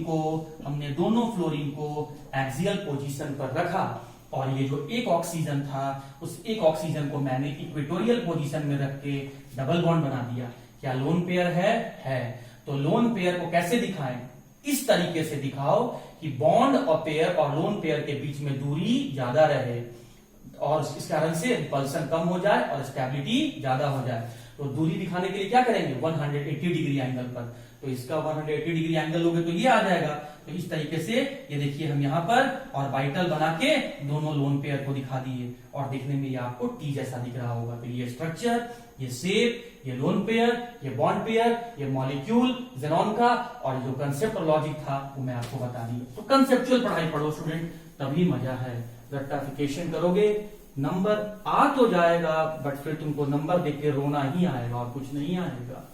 को एक्सियल पोजीशन पर रखा, और ये जो एक ऑक्सीजन था उस एक ऑक्सीजन को मैंने इक्वेटोरियल पोजीशन में रख के डबल बॉन्ड बना दिया। क्या लोन पेयर है? तो लोन पेयर को कैसे दिखाएं? इस तरीके से दिखाओ कि बॉन्ड और पेयर और लोन पेयर के बीच में दूरी ज्यादा रहे और इस कारण से रिपल्सन कम हो जाए और स्टेबिलिटी ज्यादा हो जाए। तो दूरी दिखाने के लिए क्या करेंगे? 180 डिग्री एंगल पर। तो इसका 180 डिग्री एंगल लोगे तो ये आ जाएगा। तो इस तरीके से ये देखिए, हम यहाँ पर ऑर्बिटल बना के दोनों लोन पेयर को दिखा दिए, और देखने में ये आपको टी जैसा दिख रहा होगा। तो ये स्ट्रक्चर, ये शेप, ये लोन पेयर, ये बॉन्ड पेयर, ये मॉलिक्यूल ज़ेनॉन का, और जो कंसेप्ट और लॉजिक था वो मैं आपको बता दिया। तो कंसेप्चुअल पढ़ाई पढ़ो स्टूडेंट, तभी मजा है। रट्टाफिकेशन करोगे नंबर आ तो जाएगा, बट फिर तुमको नंबर देख के रोना ही आएगा और कुछ नहीं आएगा।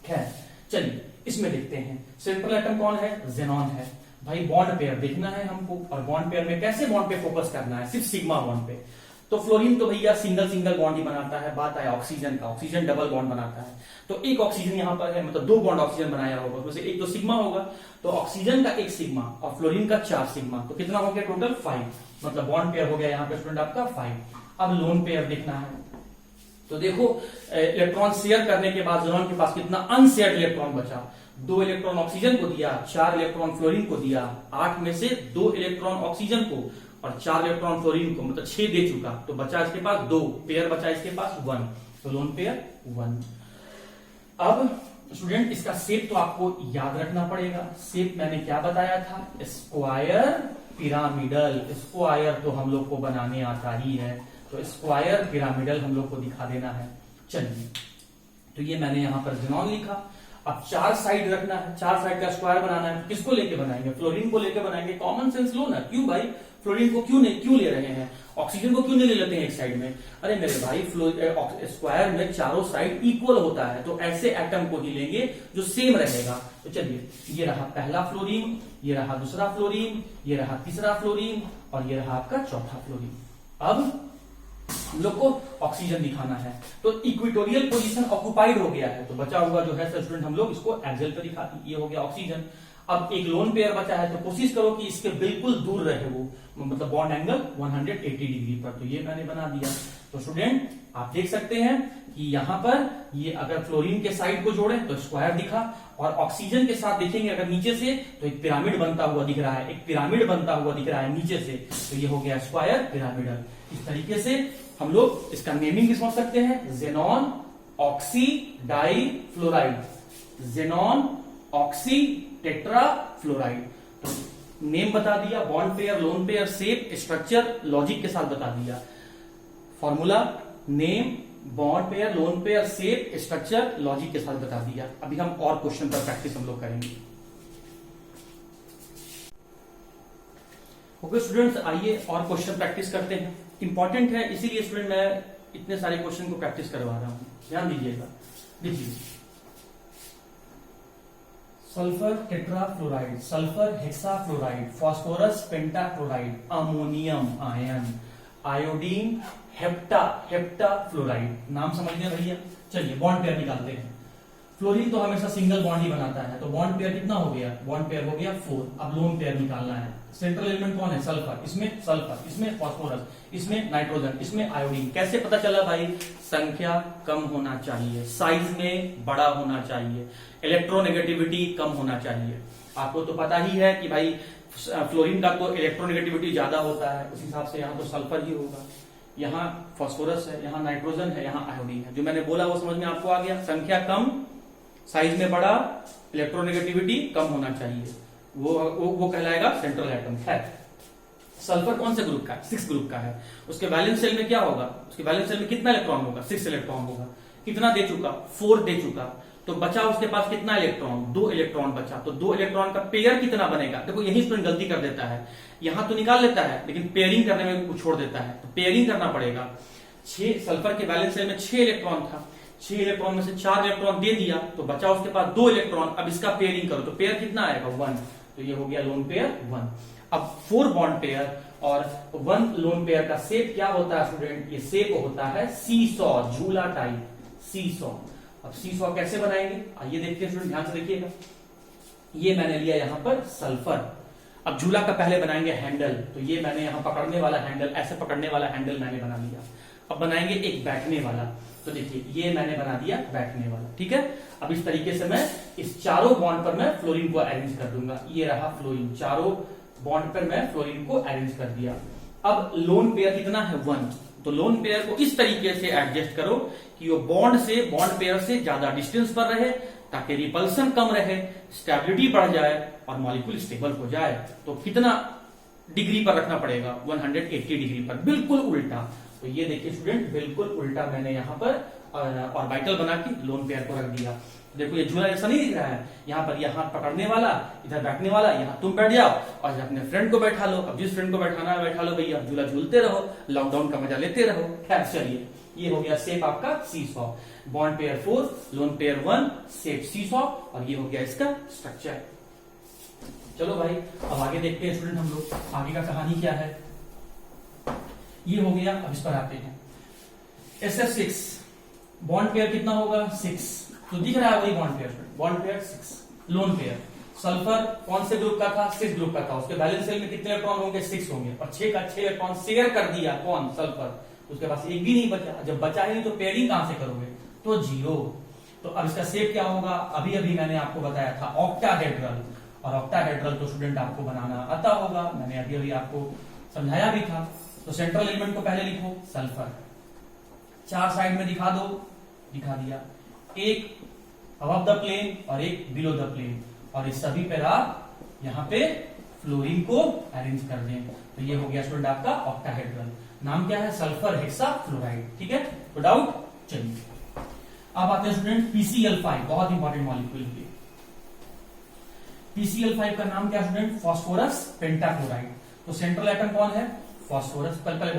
खैर चलिए, इसमें देखते हैं सेंट्रल एटम कौन है? ज़ेनॉन है। भाई बॉन्ड पेयर देखना है हमको, और बॉन्ड पेयर में कैसे बॉन्ड पे फोकस करना है? सिर्फ सिग्मा बॉन्ड पे। तो फ्लोरीन तो भैया सिंगल बॉन्ड ही बनाता है। बात आया ऑक्सीजन का, ऑक्सीजन डबल बॉन्ड बनाता है। तो एक ऑक्सीजन यहां पर है, मतलब 2 बॉन्ड ऑक्सीजन बनाया होगा, उसमें से एक तो सिग्मा होगा। तो ऑक्सीजन का 1 सिग्मा और फ्लोरीन का 4 सिग्मा, तो कितना हो गया टोटल? 5। मतलब बॉन्ड पेयर हो गया यहाँ पे स्टूडेंट आपका 5। अब लोन पेयर देखना है। तो देखो, इलेक्ट्रॉन शेयर करने के बाद ज़ेनॉन के पास कितना अनशेयर्ड इलेक्ट्रॉन बचा? 2 इलेक्ट्रॉन ऑक्सीजन को दिया, 4 इलेक्ट्रॉन फ्लोरीन को दिया, 8 में से 2 इलेक्ट्रॉन ऑक्सीजन को और 4 इलेक्ट्रॉन फ्लोरीन को, मतलब 6 दे चुका, तो बचा इसके पास 2 पेयर, बचा इसके पास 1, तो लोन पेयर 1। अब स्टूडेंट इसका शेप तो आपको याद रखना पड़ेगा। शेप मैंने क्या बताया था, स्क्वायर पिरामिडल। स्क्वायर तो हम लोग को बनाने आता ही है, तो स्क्वायर पिरामिडल हम लोग को दिखा देना है। चलिए, तो ये मैंने यहां पर जेनॉन लिखा। अब 4 साइड रखना है, 4 साइड का स्क्वायर बनाना है। किसको लेके बनाएंगे, फ्लोरीन को लेके बनाएंगे। कॉमन सेंस लो ना, क्यों भाई फ्लोरीन को क्यों ले रहे हैं, ऑक्सीजन को क्यों नहीं ले लेते हैं एक साइड में। अरे मेरे भाई स्क्वायर में चारों साइड इक्वल होता है, तो ऐसे एटम को ही लेंगे जो सेम रहेगा। तो चलिए, ये रहा पहला फ्लोरीन, ये रहा दूसरा फ्लोरीन, ये रहा तीसरा फ्लोरीन, और ये रहा आपका चौथा फ्लोरीन। अब हम लोग को ऑक्सीजन दिखाना है, तो इक्वेटोरियल पोजीशन ऑक्युपाइड हो गया है, तो बचा हुआ जो है स्टूडेंट हम लोग इसको एक्सेल पे दिखाते हैं। ये हो गया ऑक्सीजन। अब एक लोन पेयर बचा है, तो कोशिश करो कि इसके बिल्कुल दूर रहे वो, मतलब बॉन्ड एंगल 180 डिग्री पर, तो ये मैंने बना दिया। तो स्टूडेंट आप देख सकते हैं कि यहां पर ये अगर फ्लोरीन के साइड को जोड़े तो स्क्वायर दिखा, और ऑक्सीजन के साथ देखेंगे अगर नीचे से तो एक पिरामिड बनता हुआ दिख रहा है, एक पिरामिड बनता हुआ दिख रहा है नीचे से, तो ये हो गया स्क्वायर पिरामिडल। इस तरीके से हम लोग इसका नेमिंग भी समझ सकते हैं, xenon oxy di fluoride, xenon oxy tetra fluoride. तो नेम बता दिया, bond pair, lone pair, shape, structure, logic के साथ बता दिया। Formula, name, bond pair, lone pair, shape, structure, logic के साथ बता दिया। अभी हम और क्वेश्चन पर प्रैक्टिस हम लोग करेंगे। ओके स्टूडेंट्स, आइए और क्वेश्चन प्रैक्टिस करते हैं। इंपॉर्टेंट है, इसीलिए स्टूडेंट मैं इतने सारे क्वेश्चन को प्रैक्टिस करवा रहा हूं, ध्यान दीजिएगा। देखिए, sulphur tetrafluoride, sulphur hexafluoride, phosphorus pentachloride, ammonium ion, iodine heptafluoride. नाम समझ गए भैया। चलिए बॉन्ड पेयर निकालते हैं। फ्लोरीन तो हमेशा सिंगल बॉन्ड ही बनाता है, तो बॉन्ड पेयर कितना हो गया, बॉन्ड पेयर हो गया 4। अब लोन पेयर निकालना है। सेंट्रल एलिमेंट कौन है, सल्फर, इसमें सल्फर, इसमें फास्फोरस, इसमें नाइट्रोजन, इसमें आयोडीन। कैसे पता चला भाई, संख्या कम होना चाहिए, साइज में बड़ा होना चाहिए, इलेक्ट्रोनेगेटिविटी कम होना चाहिए। आपको तो पता ही है कि भाई फ्लोरीन का तो इलेक्ट्रोनेगेटिविटी ज्यादा होता है, उस हिसाब से यहाँ तो सल्फर ही होगा। यहाँ फास्फोरस है, यहाँ नाइट्रोजन है, यहाँ आयोडीन है। जो मैंने बोला वो समझ में आपको आ गया। संख्या कम, साइज में बड़ा, इलेक्ट्रोनेगेटिविटी कम होना चाहिए, वो कहलाएगा सेंट्रल एटम है। सल्फर कौन से ग्रुप का है, 6 ग्रुप का है। उसके वैलेंस सेल में क्या होगा, उसके वैलेंस सेल में कितना इलेक्ट्रॉन होगा, 6 इलेक्ट्रॉन होगा। कितना दे चुका, 4 दे चुका, तो बचा उसके पास कितना इलेक्ट्रॉन, 2 इलेक्ट्रॉन बचा। तो 2 इलेक्ट्रॉन का पेयर कितना बनेगा, देखो यही स्टूडेंट गलती कर देता है, यहां तो निकाल लेता है लेकिन पेयरिंग करने में कुछ छोड़ देता है, तो पेयरिंग करना पड़ेगा। 6 सल्फर के वैलेंस सेल में 6 इलेक्ट्रॉन था, 6 इलेक्ट्रॉन में से 4 इलेक्ट्रॉन दे दिया, तो बचा उसके पास 2 इलेक्ट्रॉन। अब इसका पेयरिंग करो तो पेयर कितना आएगा, 1, तो ये हो गया लोन पेयर 1। अब 4 बॉन्ड पेयर और 1 लोन पेयर का शेप क्या होता है स्टूडेंट, ये शेप होता है सीसॉ, झूला टाइप, सीसॉ। अब सीसॉ कैसे बनाएंगे, आइए देखते हैं स्टूडेंट, ध्यान से देखिएगा। ये मैंने लिया यहां पर सल्फर। अब झूला का पहले बनाएंगे हैंडल, तो ये मैंने यहां पकड़ने वाला हैंडल, ऐसे पकड़ने वाला हैंडल मैंने बना लिया। अब बनाएंगे एक बैठने वाला, तो देखिए ये मैंने बना दिया बैठने वाला, ठीक है। अब इस तरीके से मैं इस चारों बॉन्ड पर मैं फ्लोरीन को अरेंज कर दूंगा। ये रहा फ्लोरीन, चारों बॉन्ड पर मैं फ्लोरीन को अरेंज कर दिया। अब लोन पेयर कितना है, 1, तो लोन पेयर को इस तरीके से एडजस्ट करो कि वो बॉन्ड पेयर से ज्यादा डिस्टेंस पर रहे, ताकि रिपल्सन कम रहे, स्टेबिलिटी बढ़ जाए और मॉलिक्यूल स्टेबल हो जाए। तो कितना डिग्री पर रखना पड़ेगा, 180 डिग्री पर, बिल्कुल उल्टा। तो ये देखिए स्टूडेंट, बिल्कुल उल्टा मैंने यहाँ पर ऑर्बिटल बना के लोन पेयर को रख दिया। देखो ये झूला ऐसा नहीं दिख रहा है, यहाँ पर यहाँ पकड़ने वाला, इधर बैठने वाला, यहाँ तुम बैठ जाओ और अपने फ्रेंड को बैठा लो। अब जिस फ्रेंड को बैठाना है बैठा लो भैया, झूला झूलते रहो, लॉकडाउन का मजा लेते रहो। खैर चलिए, ये हो गया शेप आपका seesaw, bond pair 4, lone pair 1, shape seesaw, और ये हो गया इसका स्ट्रक्चर। चलो भाई अब आगे देखते हैं स्टूडेंट, हम लोग आगे का कहानी क्या है। ये हो गया, अब इस पर आते हैं। SF6 बॉन्ड पेयर कितना होगा, 6, तो दिख रहा है वही bond pair 6। Lone pair sulphur कौन से ग्रुप का था, 6 ग्रुप का था, उसके बैलेंस सेल में कितने इलेक्ट्रॉन होंगे, 6 होंगे, और 6 का 6 इलेक्ट्रॉन शेयर कर दिया कौन, सल्फर, उसके पास एक भी नहीं बचा। जब बचा ही नहीं तो पेयरिंग कहां से करोगे, तो 0। तो अब इसका शेप क्या होगा, अभी अभी मैंने आपको बताया था ऑक्टाहेड्रल, और ऑक्टाहेड्रल तो स्टूडेंट आपको बनाना आता होगा, मैंने अभी अभी आपको समझाया भी था। तो सेंट्रल एलिमेंट को पहले लिखो सल्फर, 4 साइड में दिखा दो, दिखा दिया, एक अबव द प्लेन और एक बिलो द प्लेन, और इस सभी पर आप यहाँ पे फ्लोरीन को अरेंज कर दें। तो ये हो गया स्टूडेंट आपका ऑक्टाहेड्रल। नाम क्या है? Sulphur hexa fluoride. ठीक है, तो डाउट? चलिए अब आते हैं स्टूडेंट PCl5, बहुत इंपॉर्टेंट मॉलिक्यूल है। PCl5 का नाम क्या स्टूडेंट? Phosphorus pentachloride. तो सेंट्रल एटम कौन है? फास्फोरस। पहले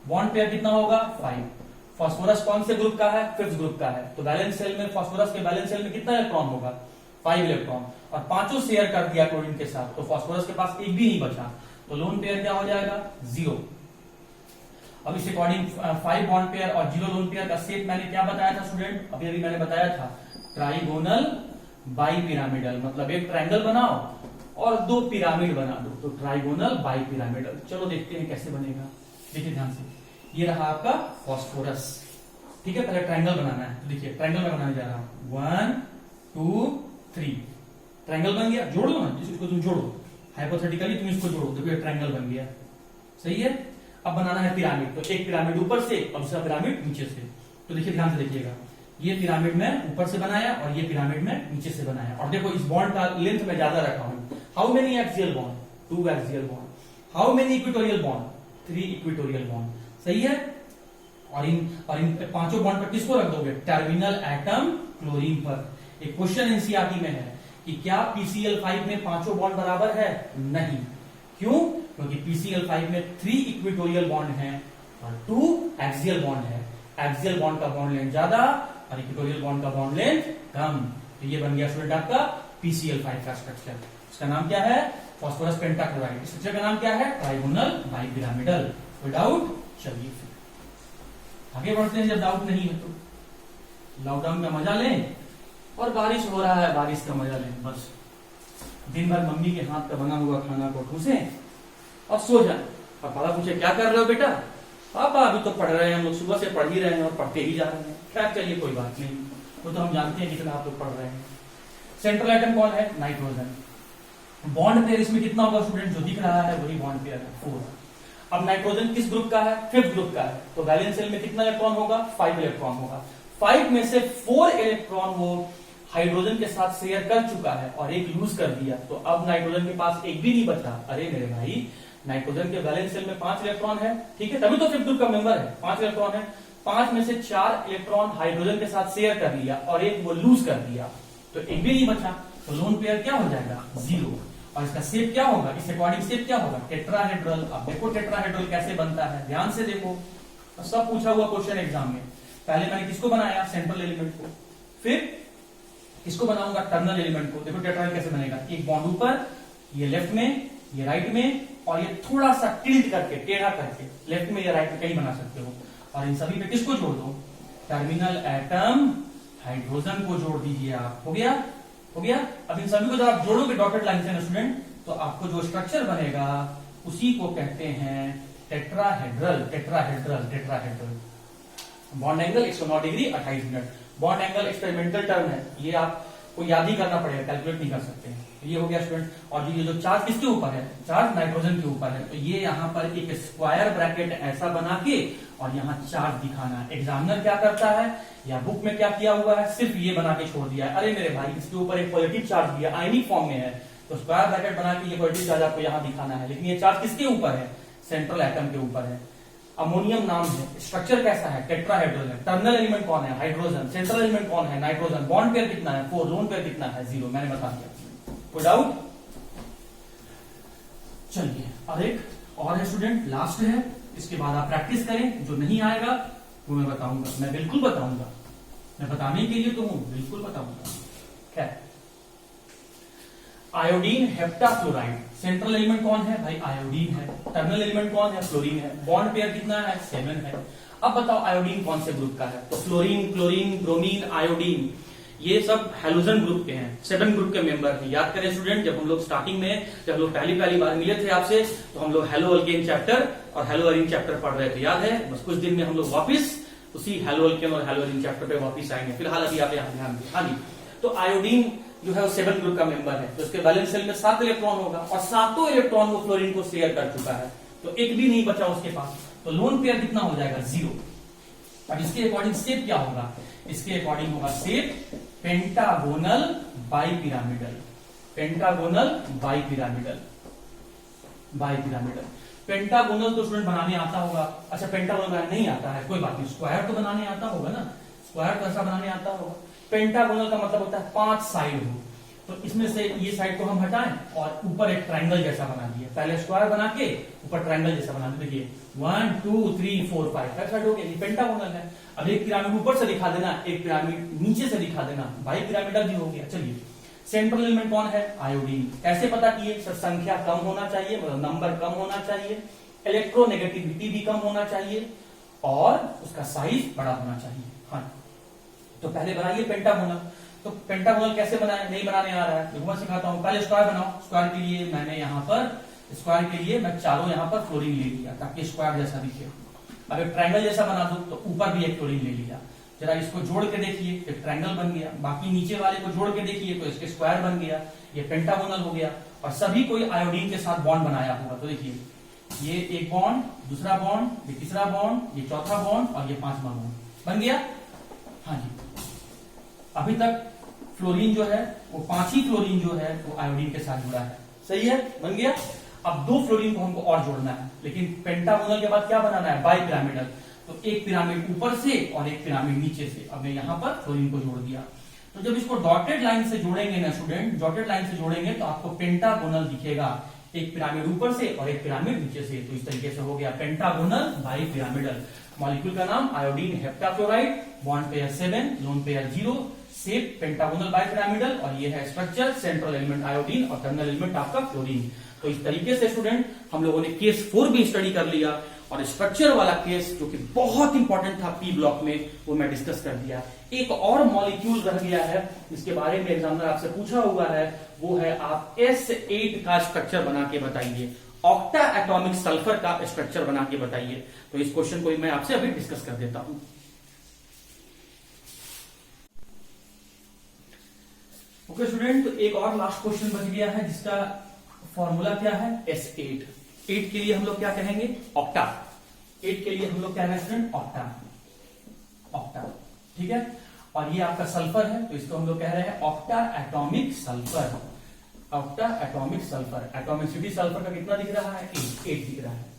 बॉन्ड पेयर कितना होगा? 5। फास्फोरस कौन से ग्रुप का है? 5th ग्रुप का है। तो बैलेंस सेल में, फास्फोरस के बैलेंस सेल में कितना इलेक्ट्रॉन होगा? 5 इलेक्ट्रॉन, और पांचों शेयर कर दिया क्लोरीन के साथ, तो फास्फोरस के पास एक भी नहीं बचा, तो लोन पेयर क्या हो जाएगा? 0। अब इस अकॉर्डिंग 5 बॉन्ड पेयर और 0 लोन पेयर का शेप मैंने क्या बताया था स्टूडेंट? अभी मैंने बताया था ट्राइगोनल बाइपिरामिडल, मतलब एक ट्रायंगल बनाओ और 2 पिरामिड बना दो, तो ट्राइगोनल बाइपिरामिडल। चलो देखते हैं कैसे बनेगा। देखिए ध्यान से, ये रहा आपका फास्फोरस। ठीक है, पहले ट्रायंगल बनाना है। तो देखिए ट्रायंगल में बनाने जा रहा हूं, 1 2 3, ट्रायंगल बन गया। जोड़ दो ना, इसको तुम जोड़ो, हाइपोथेटिकली तुम इसको जोड़ो, देखो ये ट्रायंगल बन गया। सही है। अब बनाना है पिरामिड, तो एक पिरामिड ऊपर से और दूसरा पिरामिड नीचे से। तो देखिए ध्यान से देखिएगा, ये पिरामिड में ऊपर से बनाया और ये पिरामिड में नीचे से बनाया, और देखो इस बॉन्ड का लेंथ में ज्यादा रखा हूं। How many axial bond? 2 axial bond. How many equatorial bond? 3 equatorial bond. सही है। और इन पांचों बॉन्ड पर किसको रख दोगे? टर्मिनल एटम क्लोरीन पर। एक क्वेश्चन एनसीईआरटी में है कि क्या PCl5 में पांचों बॉन्ड बराबर है? नहीं। क्यों? क्योंकि PCl5 में 3 इक्वेटोरियल बॉन्ड हैं और 2 एक्सियल बॉन्ड है। एक्सियल बॉन्ड का बॉन्ड लेंथ ज्यादा और इक्वेटोरियल बॉन्ड का बॉन्ड लेंथ कम। तो ये बन गया स्टूडेंट आपका PCl5 का स्ट्रक्चर। इसका नाम क्या है? Phosphorus pentachloride. स्ट्रक्चर का नाम क्या है? Trigonal bipyramidal. कोई डाउट? चलिए फिर आगे बढ़ते हैं। जब डाउट नहीं है तो लॉकडाउन का मजा लें, और बारिश हो रहा है, बारिश का मजा लें। बस दिन भर मम्मी के हाथ का बना हुआ खाना को ठूसे और सो जाए। और पापा पूछे क्या कर रहे हो बेटा? पापा अभी तो पढ़ रहे हैं, हम लोग सुबह से पढ़ ही रहे हैं और पढ़ते ही जा रहे हैं। क्या चलिए कोई बात नहीं, वो तो हम जानते हैं कितना आप लोग पढ़ रहे हैं। सेंट्रल एटम कौन है? नाइट्रोजन। बॉन्ड पेयर इसमें कितना होगा स्टूडेंट? जो दिख रहा है वही बॉन्ड पेयर है, 4। अब नाइट्रोजन किस ग्रुप का है? 5th ग्रुप का है। तो वैलेंस शेल में कितना इलेक्ट्रॉन होगा? 5 इलेक्ट्रॉन होगा। 5 में से 4 इलेक्ट्रॉन वो हाइड्रोजन के साथ शेयर कर चुका है और एक लूज कर दिया, तो अब नाइट्रोजन के पास एक भी नहीं बचा। अरे मेरे भाई, नाइट्रोजन के वैलेंस शेल में 5 इलेक्ट्रॉन है, ठीक है, तभी तो 5th ग्रुप का मेंबर है। 5 इलेक्ट्रॉन है, 5 में से 4 इलेक्ट्रॉन हाइड्रोजन के साथ शेयर कर लिया और एक वो लूज कर दिया, तो एक भी नहीं बचा। तो लोन पेयर क्या हो जाएगा? 0। और इसका शेप क्या होगा? इस अकॉर्डिंग शेप क्या होगा? टेट्राहेड्रल। अब देखो टेट्राहेड्रल कैसे बनता है, ध्यान से देखो, सब पूछा हुआ क्वेश्चन एग्जाम में। पहले मैंने किसको बनाया? सेंट्रल एलिमेंट को। फिर किसको बनाऊंगा? टर्मिनल एलिमेंट को। देखो टेट्राहेड्रल कैसे बनेगा? एक बॉन्ड ऊपर, ये लेफ्ट में, ये राइट में, और ये थोड़ा सा टिल्ट करके, टेढ़ा करके, लेफ्ट में या राइट में कहीं बना सकते हो। और इन सभी पे किसको जोड़ दो? टर्मिनल एटम हाइड्रोजन को जोड़ दीजिए आप। हो गया? हो गया। अब इन सभी को जब आप जोड़ोगे डॉटेड लाइन से ना स्टूडेंट, तो आपको जो स्ट्रक्चर बनेगा उसी को कहते हैं tetrahedral. Tetrahedral, tetrahedral. Bond angle 109 degree 28 minute. Bond angle experimental term है, ये आपको याद ही करना पड़ेगा, कैलकुलेट नहीं कर सकते। ये हो गया स्टूडेंट। और ये जो चार्ज किसके ऊपर है? चार्ज नाइट्रोजन के ऊपर है, तो ये यहाँ पर एक स्क्वायर ब्रैकेट ऐसा बना के और यहाँ चार्ज दिखाना है। एग्जामिनर क्या करता है या बुक में क्या किया हुआ है? सिर्फ ये बना के छोड़ दिया है। अरे मेरे भाई, इसके ऊपर एक पॉजिटिव चार्ज दिया, आयनिक फॉर्म में है, तो स्क्वायर ब्रैकेट बना के ये पॉजिटिव चार्ज आपको यहाँ दिखाना है। लेकिन ये चार्ज किसके ऊपर है? सेंट्रल एटम के ऊपर है। अमोनियम नाम है। स्ट्रक्चर कैसा है? टेट्राहेड्रल है। टर्मिनल एलिमेंट कौन है? हाइड्रोजन। सेंट्रल एलिमेंट कौन है? नाइट्रोजन। बॉन्ड पेयर कितना है? 4। लोन पेयर कितना है? 0। मैंने बता दिया। कोई डाउट? चलिए और एक और है स्टूडेंट, लास्ट है, इसके बाद आप प्रैक्टिस करें। जो नहीं आएगा वो मैं बताऊंगा, मैं बिल्कुल बताऊंगा, मैं बताने के लिए तो हूं, बिल्कुल बताऊंगा। क्या? आयोडीन हेप्टाफ्लोराइड। सेंट्रल एलिमेंट कौन है भाई? आयोडीन है। टर्मिनल एलिमेंट कौन है? फ्लोरीन है। बॉन्ड पेयर कितना है? 7 है। अब बताओ आयोडीन कौन से ग्रुप का है? तो फ्लोरीन, क्लोरीन, ब्रोमीन, आयोडीन, ये सब हैलोजन ग्रुप के हैं, 7 ग्रुप के मेंबर हैं। याद करें स्टूडेंट, जब हम लोग स्टार्टिंग में, जब हम लोग पहली बार मिले थे आपसे, तो हम लोग हेलो अल्केन चैप्टर और हेलो अरीन चैप्टर पढ़ रहे थे, याद है? बस कुछ दिन में हम लोग वापिस उसी हेलो अल्केन और हेलो अरीन चैप्टर पे वापिस आएंगे। फिलहाल अभी आप यहाँ ध्यान दें। हाँ जी, तो आयोडीन जो है वो 7 ग्रुप का मेंबर है, तो उसके वैलेंस शेल में 7 इलेक्ट्रॉन होगा और 7 इलेक्ट्रॉन वो फ्लोरीन को शेयर कर चुका है। तो एक भी नहीं बचा उसके पास, तो लोन पेयर कितना हो जाएगा 0। अब इसके अकॉर्डिंग शेप क्या होगा, इसके अकॉर्डिंग होगा shape pentagonal bipyramidal, pentagonal bipyramidal, bipyramidal. Pentagonal तो स्टूडेंट बनाने आता होगा, अच्छा पेंटागोनल बनाने नहीं आता है कोई बात नहीं, स्क्वायर तो बनाने आता होगा ना, स्क्वायर तो ऐसा बनाने आता होगा। पेंटागोनल का मतलब होता है 5 साइड हो, तो इसमें से ये साइड को हम हटाएं और ऊपर एक ट्रायंगल जैसा बना दिए, पहले स्क्वायर बना के ऊपर ट्रायंगल जैसा बना दिए, देखिए 1 2 3 4 5 साइड हो गया, ये पेंटागोनल है। अब एक पिरामिड ऊपर से दिखा देना, एक पिरामिड नीचे से दिखा देना, बाइपिरामिडल भी हो गया। चलिए सेंट्रल एलिमेंट कौन है, आयोडीन। कैसे पता किए, संख्या कम होना चाहिए, मतलब नंबर कम होना चाहिए, इलेक्ट्रोनेगेटिविटी भी कम होना चाहिए और उसका साइज बड़ा होना चाहिए। हाँ, तो पहले बनाइए पेंटागोनल। तो पेंटागोनल कैसे बनाए, नहीं बनाने आ रहा है, देखो मैं सिखाता हूं। पहले स्क्वायर बनाओ, स्क्वायर के लिए मैंने यहाँ पर, स्क्वायर के लिए मैं चारों यहाँ पर फ्लोरिंग ले लिया ताकि स्क्वायर जैसा दिखे। अब एक ट्रायंगल जैसा बना दो तो ऊपर भी एक फ्लोरिंग ले लिया, जरा इसको जोड़ के देखिए, एक ट्रायंगल बन गया, बाकी नीचे वाले को जोड़ के देखिए तो इसके स्क्वायर बन गया, ये पेंटागोनल हो गया। और सभी कोई आयोडीन के साथ बॉन्ड बनाया होगा, तो देखिए ये एक बॉन्ड, दूसरा बॉन्ड, ये तीसरा बॉन्ड, ये चौथा बॉन्ड और ये 5वां बॉन्ड बन गया। हाँ जी, अभी तक फ्लोरीन जो है वो 5 ही फ्लोरीन जो है वो आयोडीन के साथ जुड़ा है, सही है, बन गया। अब 2 फ्लोरीन को हमको और जोड़ना है, लेकिन पेंटागोनल के बाद क्या बनाना है, बाइपिरामिडल। तो एक पिरामिड ऊपर से और एक पिरामिड नीचे से, अब मैं यहाँ पर फ्लोरीन को जोड़ दिया। तो जब इसको डॉटेड लाइन से जोड़ेंगे ना स्टूडेंट, डॉटेड लाइन से जोड़ेंगे तो आपको पेंटागोनल दिखेगा, एक पिरामिड ऊपर से और एक पिरामिड नीचे से। तो इस तरीके से हो गया पेंटागोनल बाइपिरामिडल। मॉलिक्यूल का नाम iodine heptachloride, bond pair 7, lone pair 0, shape pentagonal bipyramidal, और ये है स्ट्रक्चर, सेंट्रल एलिमेंट आयोडीन और टर्मिनल एलिमेंट आपका फ्लोरीन। तो इस तरीके से स्टूडेंट हम लोगों ने केस 4 भी स्टडी कर लिया, और स्ट्रक्चर वाला केस जो कि बहुत इंपॉर्टेंट था पी ब्लॉक में, वो मैं डिस्कस कर दिया। एक और मॉलिक्यूल रह गया है जिसके बारे में एग्जामिनर आपसे पूछा हुआ है, वो है आप S8 का स्ट्रक्चर बना के बताइए, ऑक्टा एटॉमिक सल्फर का स्ट्रक्चर बना के बताइए। तो इस क्वेश्चन को मैं आपसे अभी डिस्कस कर देता हूं। ओके स्टूडेंट, तो एक और लास्ट क्वेश्चन बच गया है जिसका फॉर्मूला क्या है, S8। 8 के लिए हम लोग क्या कहेंगे, ऑक्टा। 8 के लिए हम लोग क्या कहेंगे स्टूडेंट, ऑक्टा, ऑक्टा, ठीक है। और ये आपका सल्फर है, तो इसको हम लोग कह रहे हैं octa atomic sulphur, octa atomic sulphur. Atomicity sulphur का कितना दिख रहा है, 8 दिख रहा है।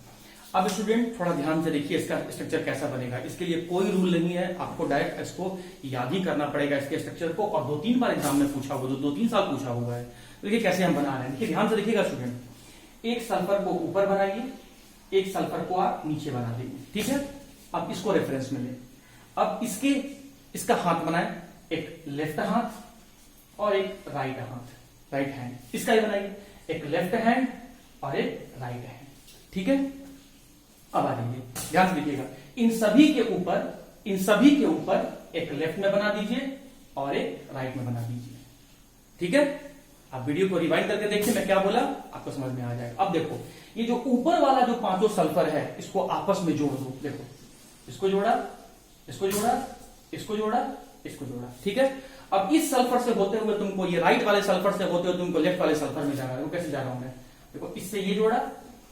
अब स्टूडेंट थोड़ा ध्यान से देखिए इसका स्ट्रक्चर कैसा बनेगा। इसके लिए कोई रूल नहीं है, आपको डायरेक्ट इसको याद ही करना पड़ेगा इसके स्ट्रक्चर को, और 2-3 बार एग्जाम में पूछा हुआ, 2-3 साल पूछा हुआ है। देखिए कैसे हम बना रहे हैं, देखिए ध्यान से देखिएगा स्टूडेंट, एक सल्फर को ऊपर बनाइए, एक सल्फर को आप नीचे बना देंगे, ठीक है। अब इसको रेफरेंस में लें, अब इसका हाथ बनाए, एक लेफ्ट हाथ और एक राइट हाथ, राइट हैंड। इसका ही बनाइए, एक लेफ्ट हैंड और एक राइट हैंड, ठीक है। अब आ जाइए, ध्यान से देखिएगा, इन सभी के ऊपर एक लेफ्ट में बना दीजिए और एक राइट में बना दीजिए, ठीक है। आप वीडियो को रिवाइंड करके देखिए मैं क्या बोला, आपको समझ में आ जाएगा। अब देखो ये जो ऊपर वाला जो 5 सल्फर है, इसको आपस में जोड़ दो, देखो इसको जोड़ा, इसको जोड़ा, इसको जोड़ा, इसको जोड़ा, ठीक है। अब इस सल्फर से होते हुए तुमको, ये राइट वाले सल्फर से होते हुए तुमको लेफ्ट वाले सल्फर में जाना है। वो कैसे जा रहा हूं मैं, देखो इससे ये जोड़ा,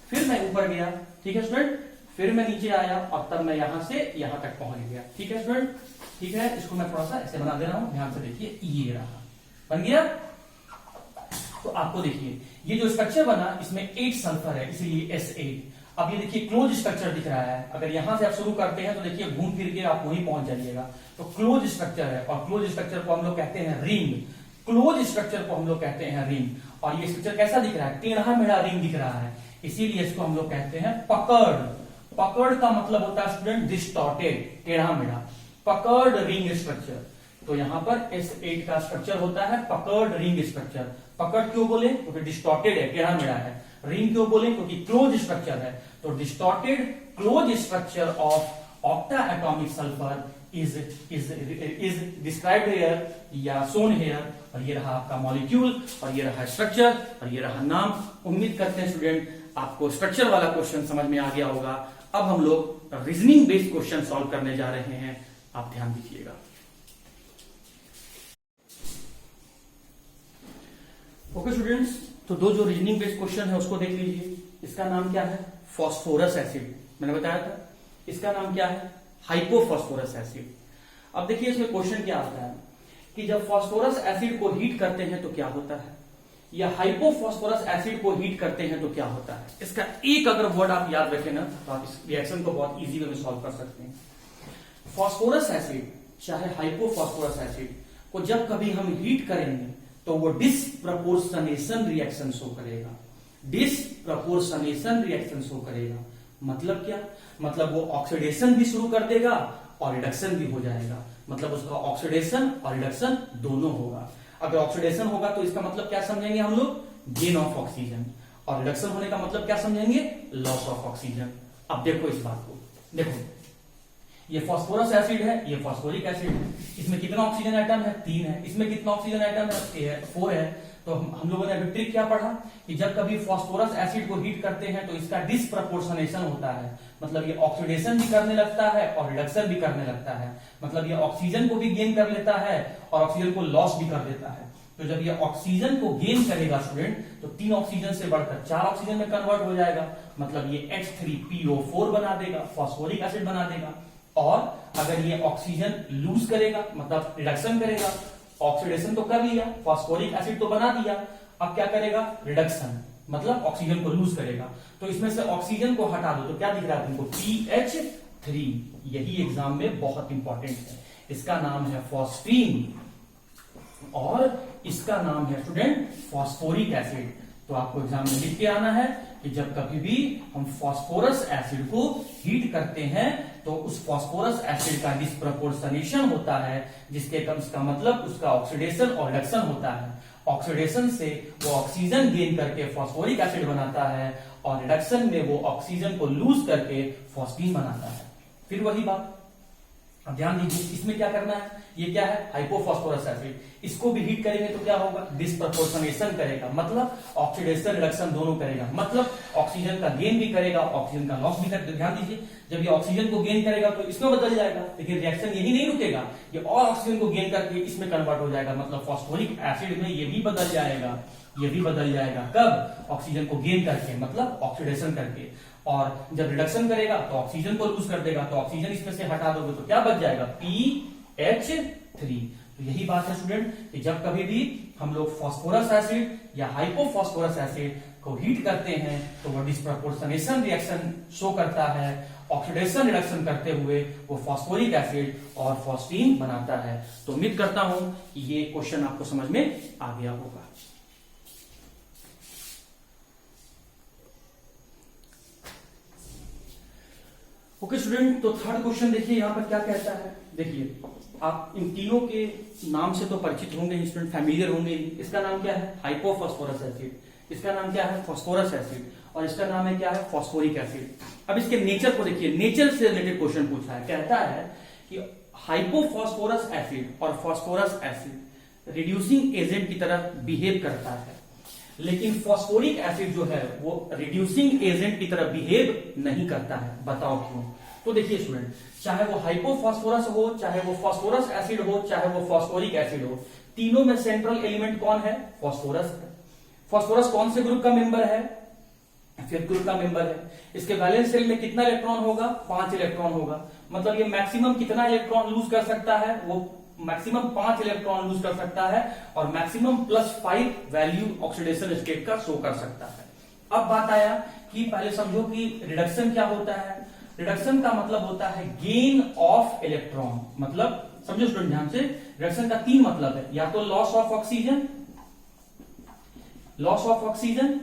फिर मैं ऊपर गया, ठीक है स्टूडेंट, फिर मैं नीचे आया और तब मैं यहां से यहां तक पहुंच गया, ठीक है स्टूडेंट, ठीक है। इसको मैं थोड़ा सा ऐसे बना दे रहा हूं, ध्यान से देखिए, ये रहा, बन गया। तो आपको देखिए ये जो स्ट्रक्चर बना, इसमें 8 सल्फर है, इसीलिए S8। अब ये देखिए क्लोज स्ट्रक्चर दिख रहा है, अगर यहां से आप शुरू करते हैं तो देखिए घूम फिर के आप वहीं पहुंच जाइएगा। तो क्लोज स्ट्रक्चर है, और क्लोज स्ट्रक्चर को हम लोग कहते हैं रिंग, क्लोज स्ट्रक्चर को हम लोग कहते हैं रिंग। और ये स्ट्रक्चर कैसा दिख रहा है, टेढ़ा मेढ़ा रिंग दिख रहा है, इसीलिए इसको हम लोग कहते हैं पकड़। पकड़ का मतलब होता है स्टूडेंट डिस्टॉर्टेड, टेढ़ा मेढ़ा, पकड़ रिंग स्ट्रक्चर। तो यहां पर S8 का स्ट्रक्चर होता है पकड़ रिंग स्ट्रक्चर। पकड़ क्यों बोले, क्योंकि डिस्टॉर्टेड है, टेढ़ा मेढ़ा है। रिंग क्यों बोले, क्योंकि क्लोज स्ट्रक्चर है। तो distorted close structure of octa atomic sulphur is described here या शोन हियर। और ये रहा आपका मॉलिक्यूल, और ये रहा स्ट्रक्चर, और ये रहा नाम। उम्मीद करते हैं स्टूडेंट आपको स्ट्रक्चर वाला क्वेश्चन समझ में आ गया होगा। अब हम लोग रीजनिंग बेस्ड क्वेश्चन सॉल्व करने जा रहे हैं, आप ध्यान दीजिएगा। ओके स्टूडेंट्स, तो दो जो रीजनिंग बेस्ड क्वेश्चन है उसको देख लीजिए। इसका नाम क्या है, फॉस्फोरस एसिड, मैंने बताया था इसका नाम क्या है, हाइपोफॉस्फोरस एसिड। अब देखिए इसमें क्वेश्चन क्या आता है कि जब फॉस्फोरस एसिड को हीट करते हैं तो क्या होता है, या हाइपोफॉस्फोरस एसिड को हीट करते हैं तो क्या होता है। इसका एक अगर वर्ड आप याद रखें ना तो आप इस रिएक्शन को बहुत इजी वे में सॉल्व कर सकते हैं। फॉस्फोरस एसिड चाहे हाइपोफॉस्फोरस एसिड को जब कभी हम हीट करेंगे तो वो डिसप्रपोर्शनेशन रिएक्शन शो करेगा, डिसप्रपोर्शनेशन रिएक्शन शो करेगा। मतलब क्या, मतलब वो ऑक्सीडेशन भी शुरू कर देगा और रिडक्शन भी हो जाएगा, मतलब उसका ऑक्सीडेशन और रिडक्शन दोनों होगा। अगर ऑक्सीडेशन होगा तो इसका मतलब क्या समझेंगे हम लोग, गेन ऑफ ऑक्सीजन, और रिडक्शन होने का मतलब क्या समझेंगे, लॉस ऑफ ऑक्सीजन। अब देखो इस बात को, देखो ये फॉस्फोरस एसिड है, ये फॉस्फोरिक एसिड है, इसमें कितना ऑक्सीजन आइटम है, 3 है, इसमें कितना ऑक्सीजन आइटम है, 4 है। तो हम लोगों ने अभी ट्रिक क्या पढ़ा कि जब कभी फॉस्फोरस एसिड को हीट करते हैं तो इसका डिसप्रपोर्शनेशन होता है, मतलब ये ऑक्सीडेशन भी करने लगता है और रिडक्शन भी करने लगता है, मतलब ये ऑक्सीजन को भी गेन कर लेता है और ऑक्सीजन को लॉस भी कर देता है। तो जब ये ऑक्सीजन को गेन करेगा स्टूडेंट तो 3 ऑक्सीजन से बढ़कर 4 ऑक्सीजन में कन्वर्ट हो जाएगा, मतलब ये H3PO4 बना देगा, फॉस्फोरिक एसिड बना देगा। और अगर ये ऑक्सीजन लूज करेगा मतलब रिडक्शन करेगा, ऑक्सीडेशन तो कर लिया, फॉस्फोरिक एसिड तो बना दिया, अब क्या करेगा, रिडक्शन मतलब ऑक्सीजन को लूज करेगा। तो इसमें से ऑक्सीजन को हटा दो तो क्या दिख रहा है तुमको, PH3। यही एग्जाम में बहुत इंपॉर्टेंट है, इसका नाम है फॉस्फीन और इसका नाम है स्टूडेंट फॉस्फोरिक एसिड। तो आपको एग्जाम में लिख के आना है कि जब कभी भी हम फॉस्फोरस एसिड को हीट करते हैं तो उस फॉस्फोरस एसिड का डिसप्रपोर्शनेशन होता है, जिसके इसका मतलब उसका ऑक्सीडेशन और रिडक्शन होता है। ऑक्सीडेशन से वो ऑक्सीजन गेन करके फॉस्फोरिक एसिड बनाता है और रिडक्शन में वो ऑक्सीजन को लूज करके फॉस्फीन बनाता है। फिर वही बात, अब ध्यान दीजिए इसमें क्या करना है, ये क्या है, हाइपोफॉस्फोरस एसिड, इसको भी हीट करेंगे तो क्या होगा, डिसप्रपोर्शनेशन करेगा, मतलब ऑक्सीडेशन रिडक्शन दोनों करेगा, मतलब ऑक्सीजन का गेन भी करेगा, ऑक्सीजन का लॉस भी करेगा। ध्यान दीजिए जब ये ऑक्सीजन को गेन करेगा तो इसमें बदल जाएगा, लेकिन रिएक्शन यही नहीं रुकेगा, ये और ऑक्सीजन को गेन करके इसमें कन्वर्ट हो जाएगा, मतलब फॉस्फोरिक एसिड में ये भी बदल जाएगा, ये भी बदल जाएगा। कब, ऑक्सीजन को गेन करके मतलब ऑक्सीडेशन करके, और जब रिडक्शन करेगा तो ऑक्सीजन को लूज कर देगा, तो ऑक्सीजन इसमें से हटा दोगे तो क्या बच जाएगा, PH3। तो यही बात है स्टूडेंट कि जब कभी भी हम लोग फॉस्फोरस एसिड या हाइपोफॉस्फोरस एसिड को हीट करते हैं तो वो डिसप्रपोर्शनेशन रिएक्शन शो करता है, ऑक्सीडेशन रिडक्शन करते हुए वो फॉस्फोरिक एसिड और फॉस्फीन बनाता है। तो उम्मीद करता हूं कि ये क्वेश्चन आपको समझ में आ गया होगा। ओके स्टूडेंट, तो थर्ड क्वेश्चन देखिए यहाँ पर क्या कहता है। देखिए आप इन तीनों के नाम से तो परिचित होंगे स्टूडेंट, फैमिलियर होंगे। इसका नाम क्या है, हाइपोफॉस्फोरस एसिड, इसका नाम क्या है, फॉस्फोरस एसिड, और इसका नाम है क्या है, फॉस्फोरिक एसिड। अब इसके नेचर को देखिए, नेचर से रिलेटेड क्वेश्चन पूछा है। कहता है कि हाइपोफॉस्फोरस एसिड और फॉस्फोरस एसिड रिड्यूसिंग एजेंट की तरह बिहेव करता है, लेकिन फॉस्फोरिक एसिड जो है वो रिड्यूसिंग एजेंट की तरह बिहेव नहीं करता है। बताओ क्यों। तो देखिए स्टूडेंट, चाहे वो हाइपोफॉस्फोरस हो, चाहे वो फॉस्फोरस एसिड हो, चाहे वो फॉस्फोरिक एसिड हो, तीनों में सेंट्रल एलिमेंट कौन है, फॉस्फोरस है। फॉस्फोरस कौन से ग्रुप का मेंबर है, फिफ्थ ग्रुप का मेंबर है। इसके वैलेंस शेल में कितना इलेक्ट्रॉन होगा, 5 इलेक्ट्रॉन होगा, मतलब ये मैक्सिमम कितना इलेक्ट्रॉन लूज कर सकता है, वो मैक्सिमम 5 इलेक्ट्रॉन लूज कर सकता है, और मैक्सिमम +5 वैल्यू ऑक्सीडेशन स्टेट का शो कर सकता है। अब बात आया कि पहले समझो कि रिडक्शन क्या होता है। रिडक्शन का मतलब होता है गेन ऑफ इलेक्ट्रॉन, मतलब समझो स्टूडेंट ध्यान से, रिडक्शन का 3 मतलब है, या तो loss of oxygen, loss of oxygen,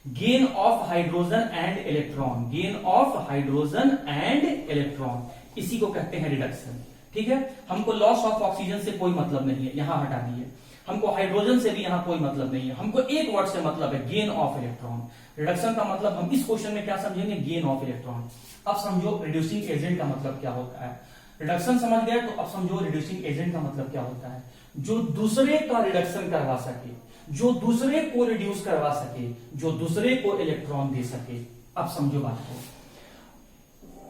gain of hydrogen and electron, gain of hydrogen and electron, इसी को कहते हैं रिडक्शन। ठीक है, हमको लॉस ऑफ ऑक्सीजन से कोई मतलब नहीं है, यहां हटा दिए। हमको हाइड्रोजन से भी यहां कोई मतलब नहीं है, हमको एक वर्ड से मतलब है, गेन ऑफ इलेक्ट्रॉन। रिडक्शन का मतलब हम इस क्वेश्चन में क्या समझेंगे, गेन ऑफ इलेक्ट्रॉन। अब समझो रिड्यूसिंग एजेंट का मतलब क्या होता है। रिडक्शन समझ गए तो अब समझो रिड्यूसिंग एजेंट का मतलब क्या होता है, जो दूसरे का रिडक्शन करवा सके, जो दूसरे को रिड्यूस करवा सके, जो दूसरे को इलेक्ट्रॉन दे सके। अब समझो बात को,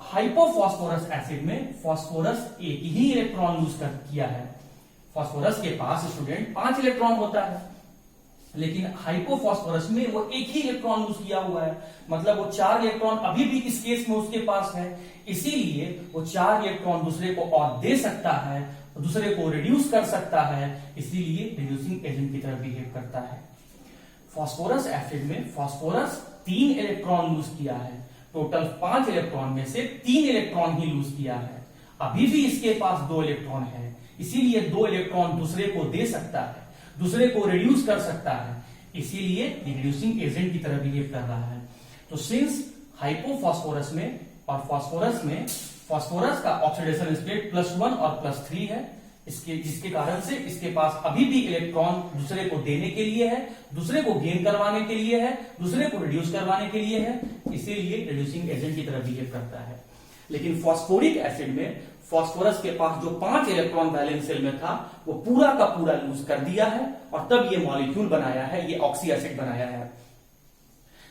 हाइपोफॉस्फोरस एसिड में फॉस्फोरस एक ही इलेक्ट्रॉन लूज किया है। फॉस्फोरस के पास स्टूडेंट 5 इलेक्ट्रॉन होता है, लेकिन हाइपोफॉस्फोरस में वो एक ही इलेक्ट्रॉन लूज किया हुआ है, मतलब वो 4 इलेक्ट्रॉन अभी भी इस केस में उसके पास है, इसीलिए वो 4 इलेक्ट्रॉन दूसरे को और दे सकता है, दूसरे को रिड्यूस कर सकता है, इसीलिए रिड्यूसिंग एजेंट की तरह बिहेव करता है। फास्फोरस एसिड में फास्फोरस 3 इलेक्ट्रॉन लूज किया है, टोटल 5 इलेक्ट्रॉन में से 3 इलेक्ट्रॉन ही लूज किया है, अभी भी इसके पास 2 इलेक्ट्रॉन है, इसीलिए 2 इलेक्ट्रॉन दूसरे को दे सकता है, दूसरे को रिड्यूस कर सकता है, इसीलिए रिड्यूसिंग एजेंट की तरह बिहेव कर रहा है। तो सिंस हाइपोफॉस्फोरस में और फास्फोरस में फास्फोरस का ऑक्सीडेशन स्टेट +1 और +3 है, जिसके कारण से इसके पास अभी भी इलेक्ट्रॉन दूसरे को देने के लिए है, दूसरे को गेन करवाने के लिए है, दूसरे को रिड्यूस करवाने के लिए है, इसीलिए रिड्यूसिंग एजेंट की तरह बिहेव करता है। लेकिन फास्फोरिक एसिड में फास्फोरस के पास जो 5 इलेक्ट्रॉन वैलेंस शेल में था वो पूरा का पूरा लूज कर दिया है और तब ये मॉलिक्यूल बनाया है, ये ऑक्सी एसिड बनाया है।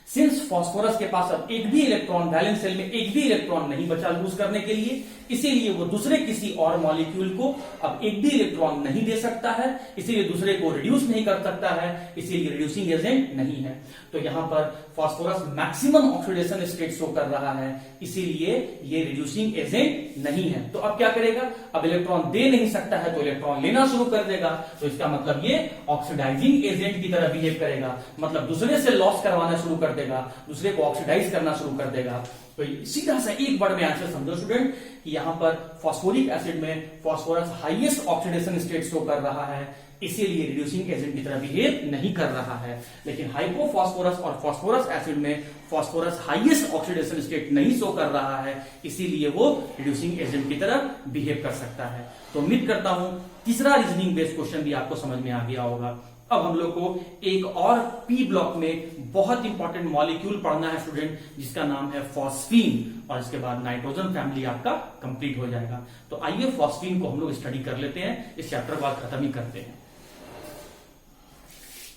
सिंस फास्फोरस के पास अब एक भी इलेक्ट्रॉन वैलेंस शेल में एक भी इलेक्ट्रॉन नहीं बचा लूज करने के लिए, इसीलिए वो दूसरे किसी और मॉलिक्यूल को अब एक भी इलेक्ट्रॉन नहीं दे सकता है, इसीलिए दूसरे को रिड्यूस नहीं कर सकता है, इसीलिए रिड्यूसिंग एजेंट नहीं है। तो यहां पर phosphorus maximum oxidation state show कर रहा है, इसीलिए ये रिड्यूसिंग एजेंट नहीं है। तो अब क्या करेगा, अब इलेक्ट्रॉन दे नहीं सकता है तो इलेक्ट्रॉन लेना शुरू कर देगा, तो इसका मतलब ये ऑक्सीडाइजिंग एजेंट की तरह बिहेव करेगा, मतलब दूसरे से लॉस करवाना शुरू कर देगा, दूसरे को ऑक्सीडाइज करना शुरू कर देगा। तो सीधा सा एक वर्ड में आंसर समझो स्टूडेंट कि यहां पर फास्फोरिक एसिड में phosphorus highest oxidation state show कर रहा है, इसीलिए रिड्यूसिंग एजेंट की तरह बिहेव नहीं कर रहा है। लेकिन हाइपोफॉस्फोरस और फास्फोरस एसिड में फास्फोरस हाईएस्ट ऑक्सीडेशन स्टेट नहीं शो कर रहा है, इसीलिए वो रिड्यूसिंग एजेंट की तरह बिहेव कर सकता है। तो उम्मीद करता हूं तीसरा रीजनिंग बेस्ड क्वेश्चन भी आपको समझ में आ गया होगा। अब हम लोग को एक और पी ब्लॉक में बहुत इंपॉर्टेंट मॉलिक्यूल पढ़ना है स्टूडेंट, जिसका नाम है फॉस्फीन, और इसके बाद नाइट्रोजन फैमिली आपका कंप्लीट हो जाएगा। तो आइए फॉस्फीन को हम लोग स्टडी कर लेते हैं, इस चैप्टर को आज खत्म ही करते हैं।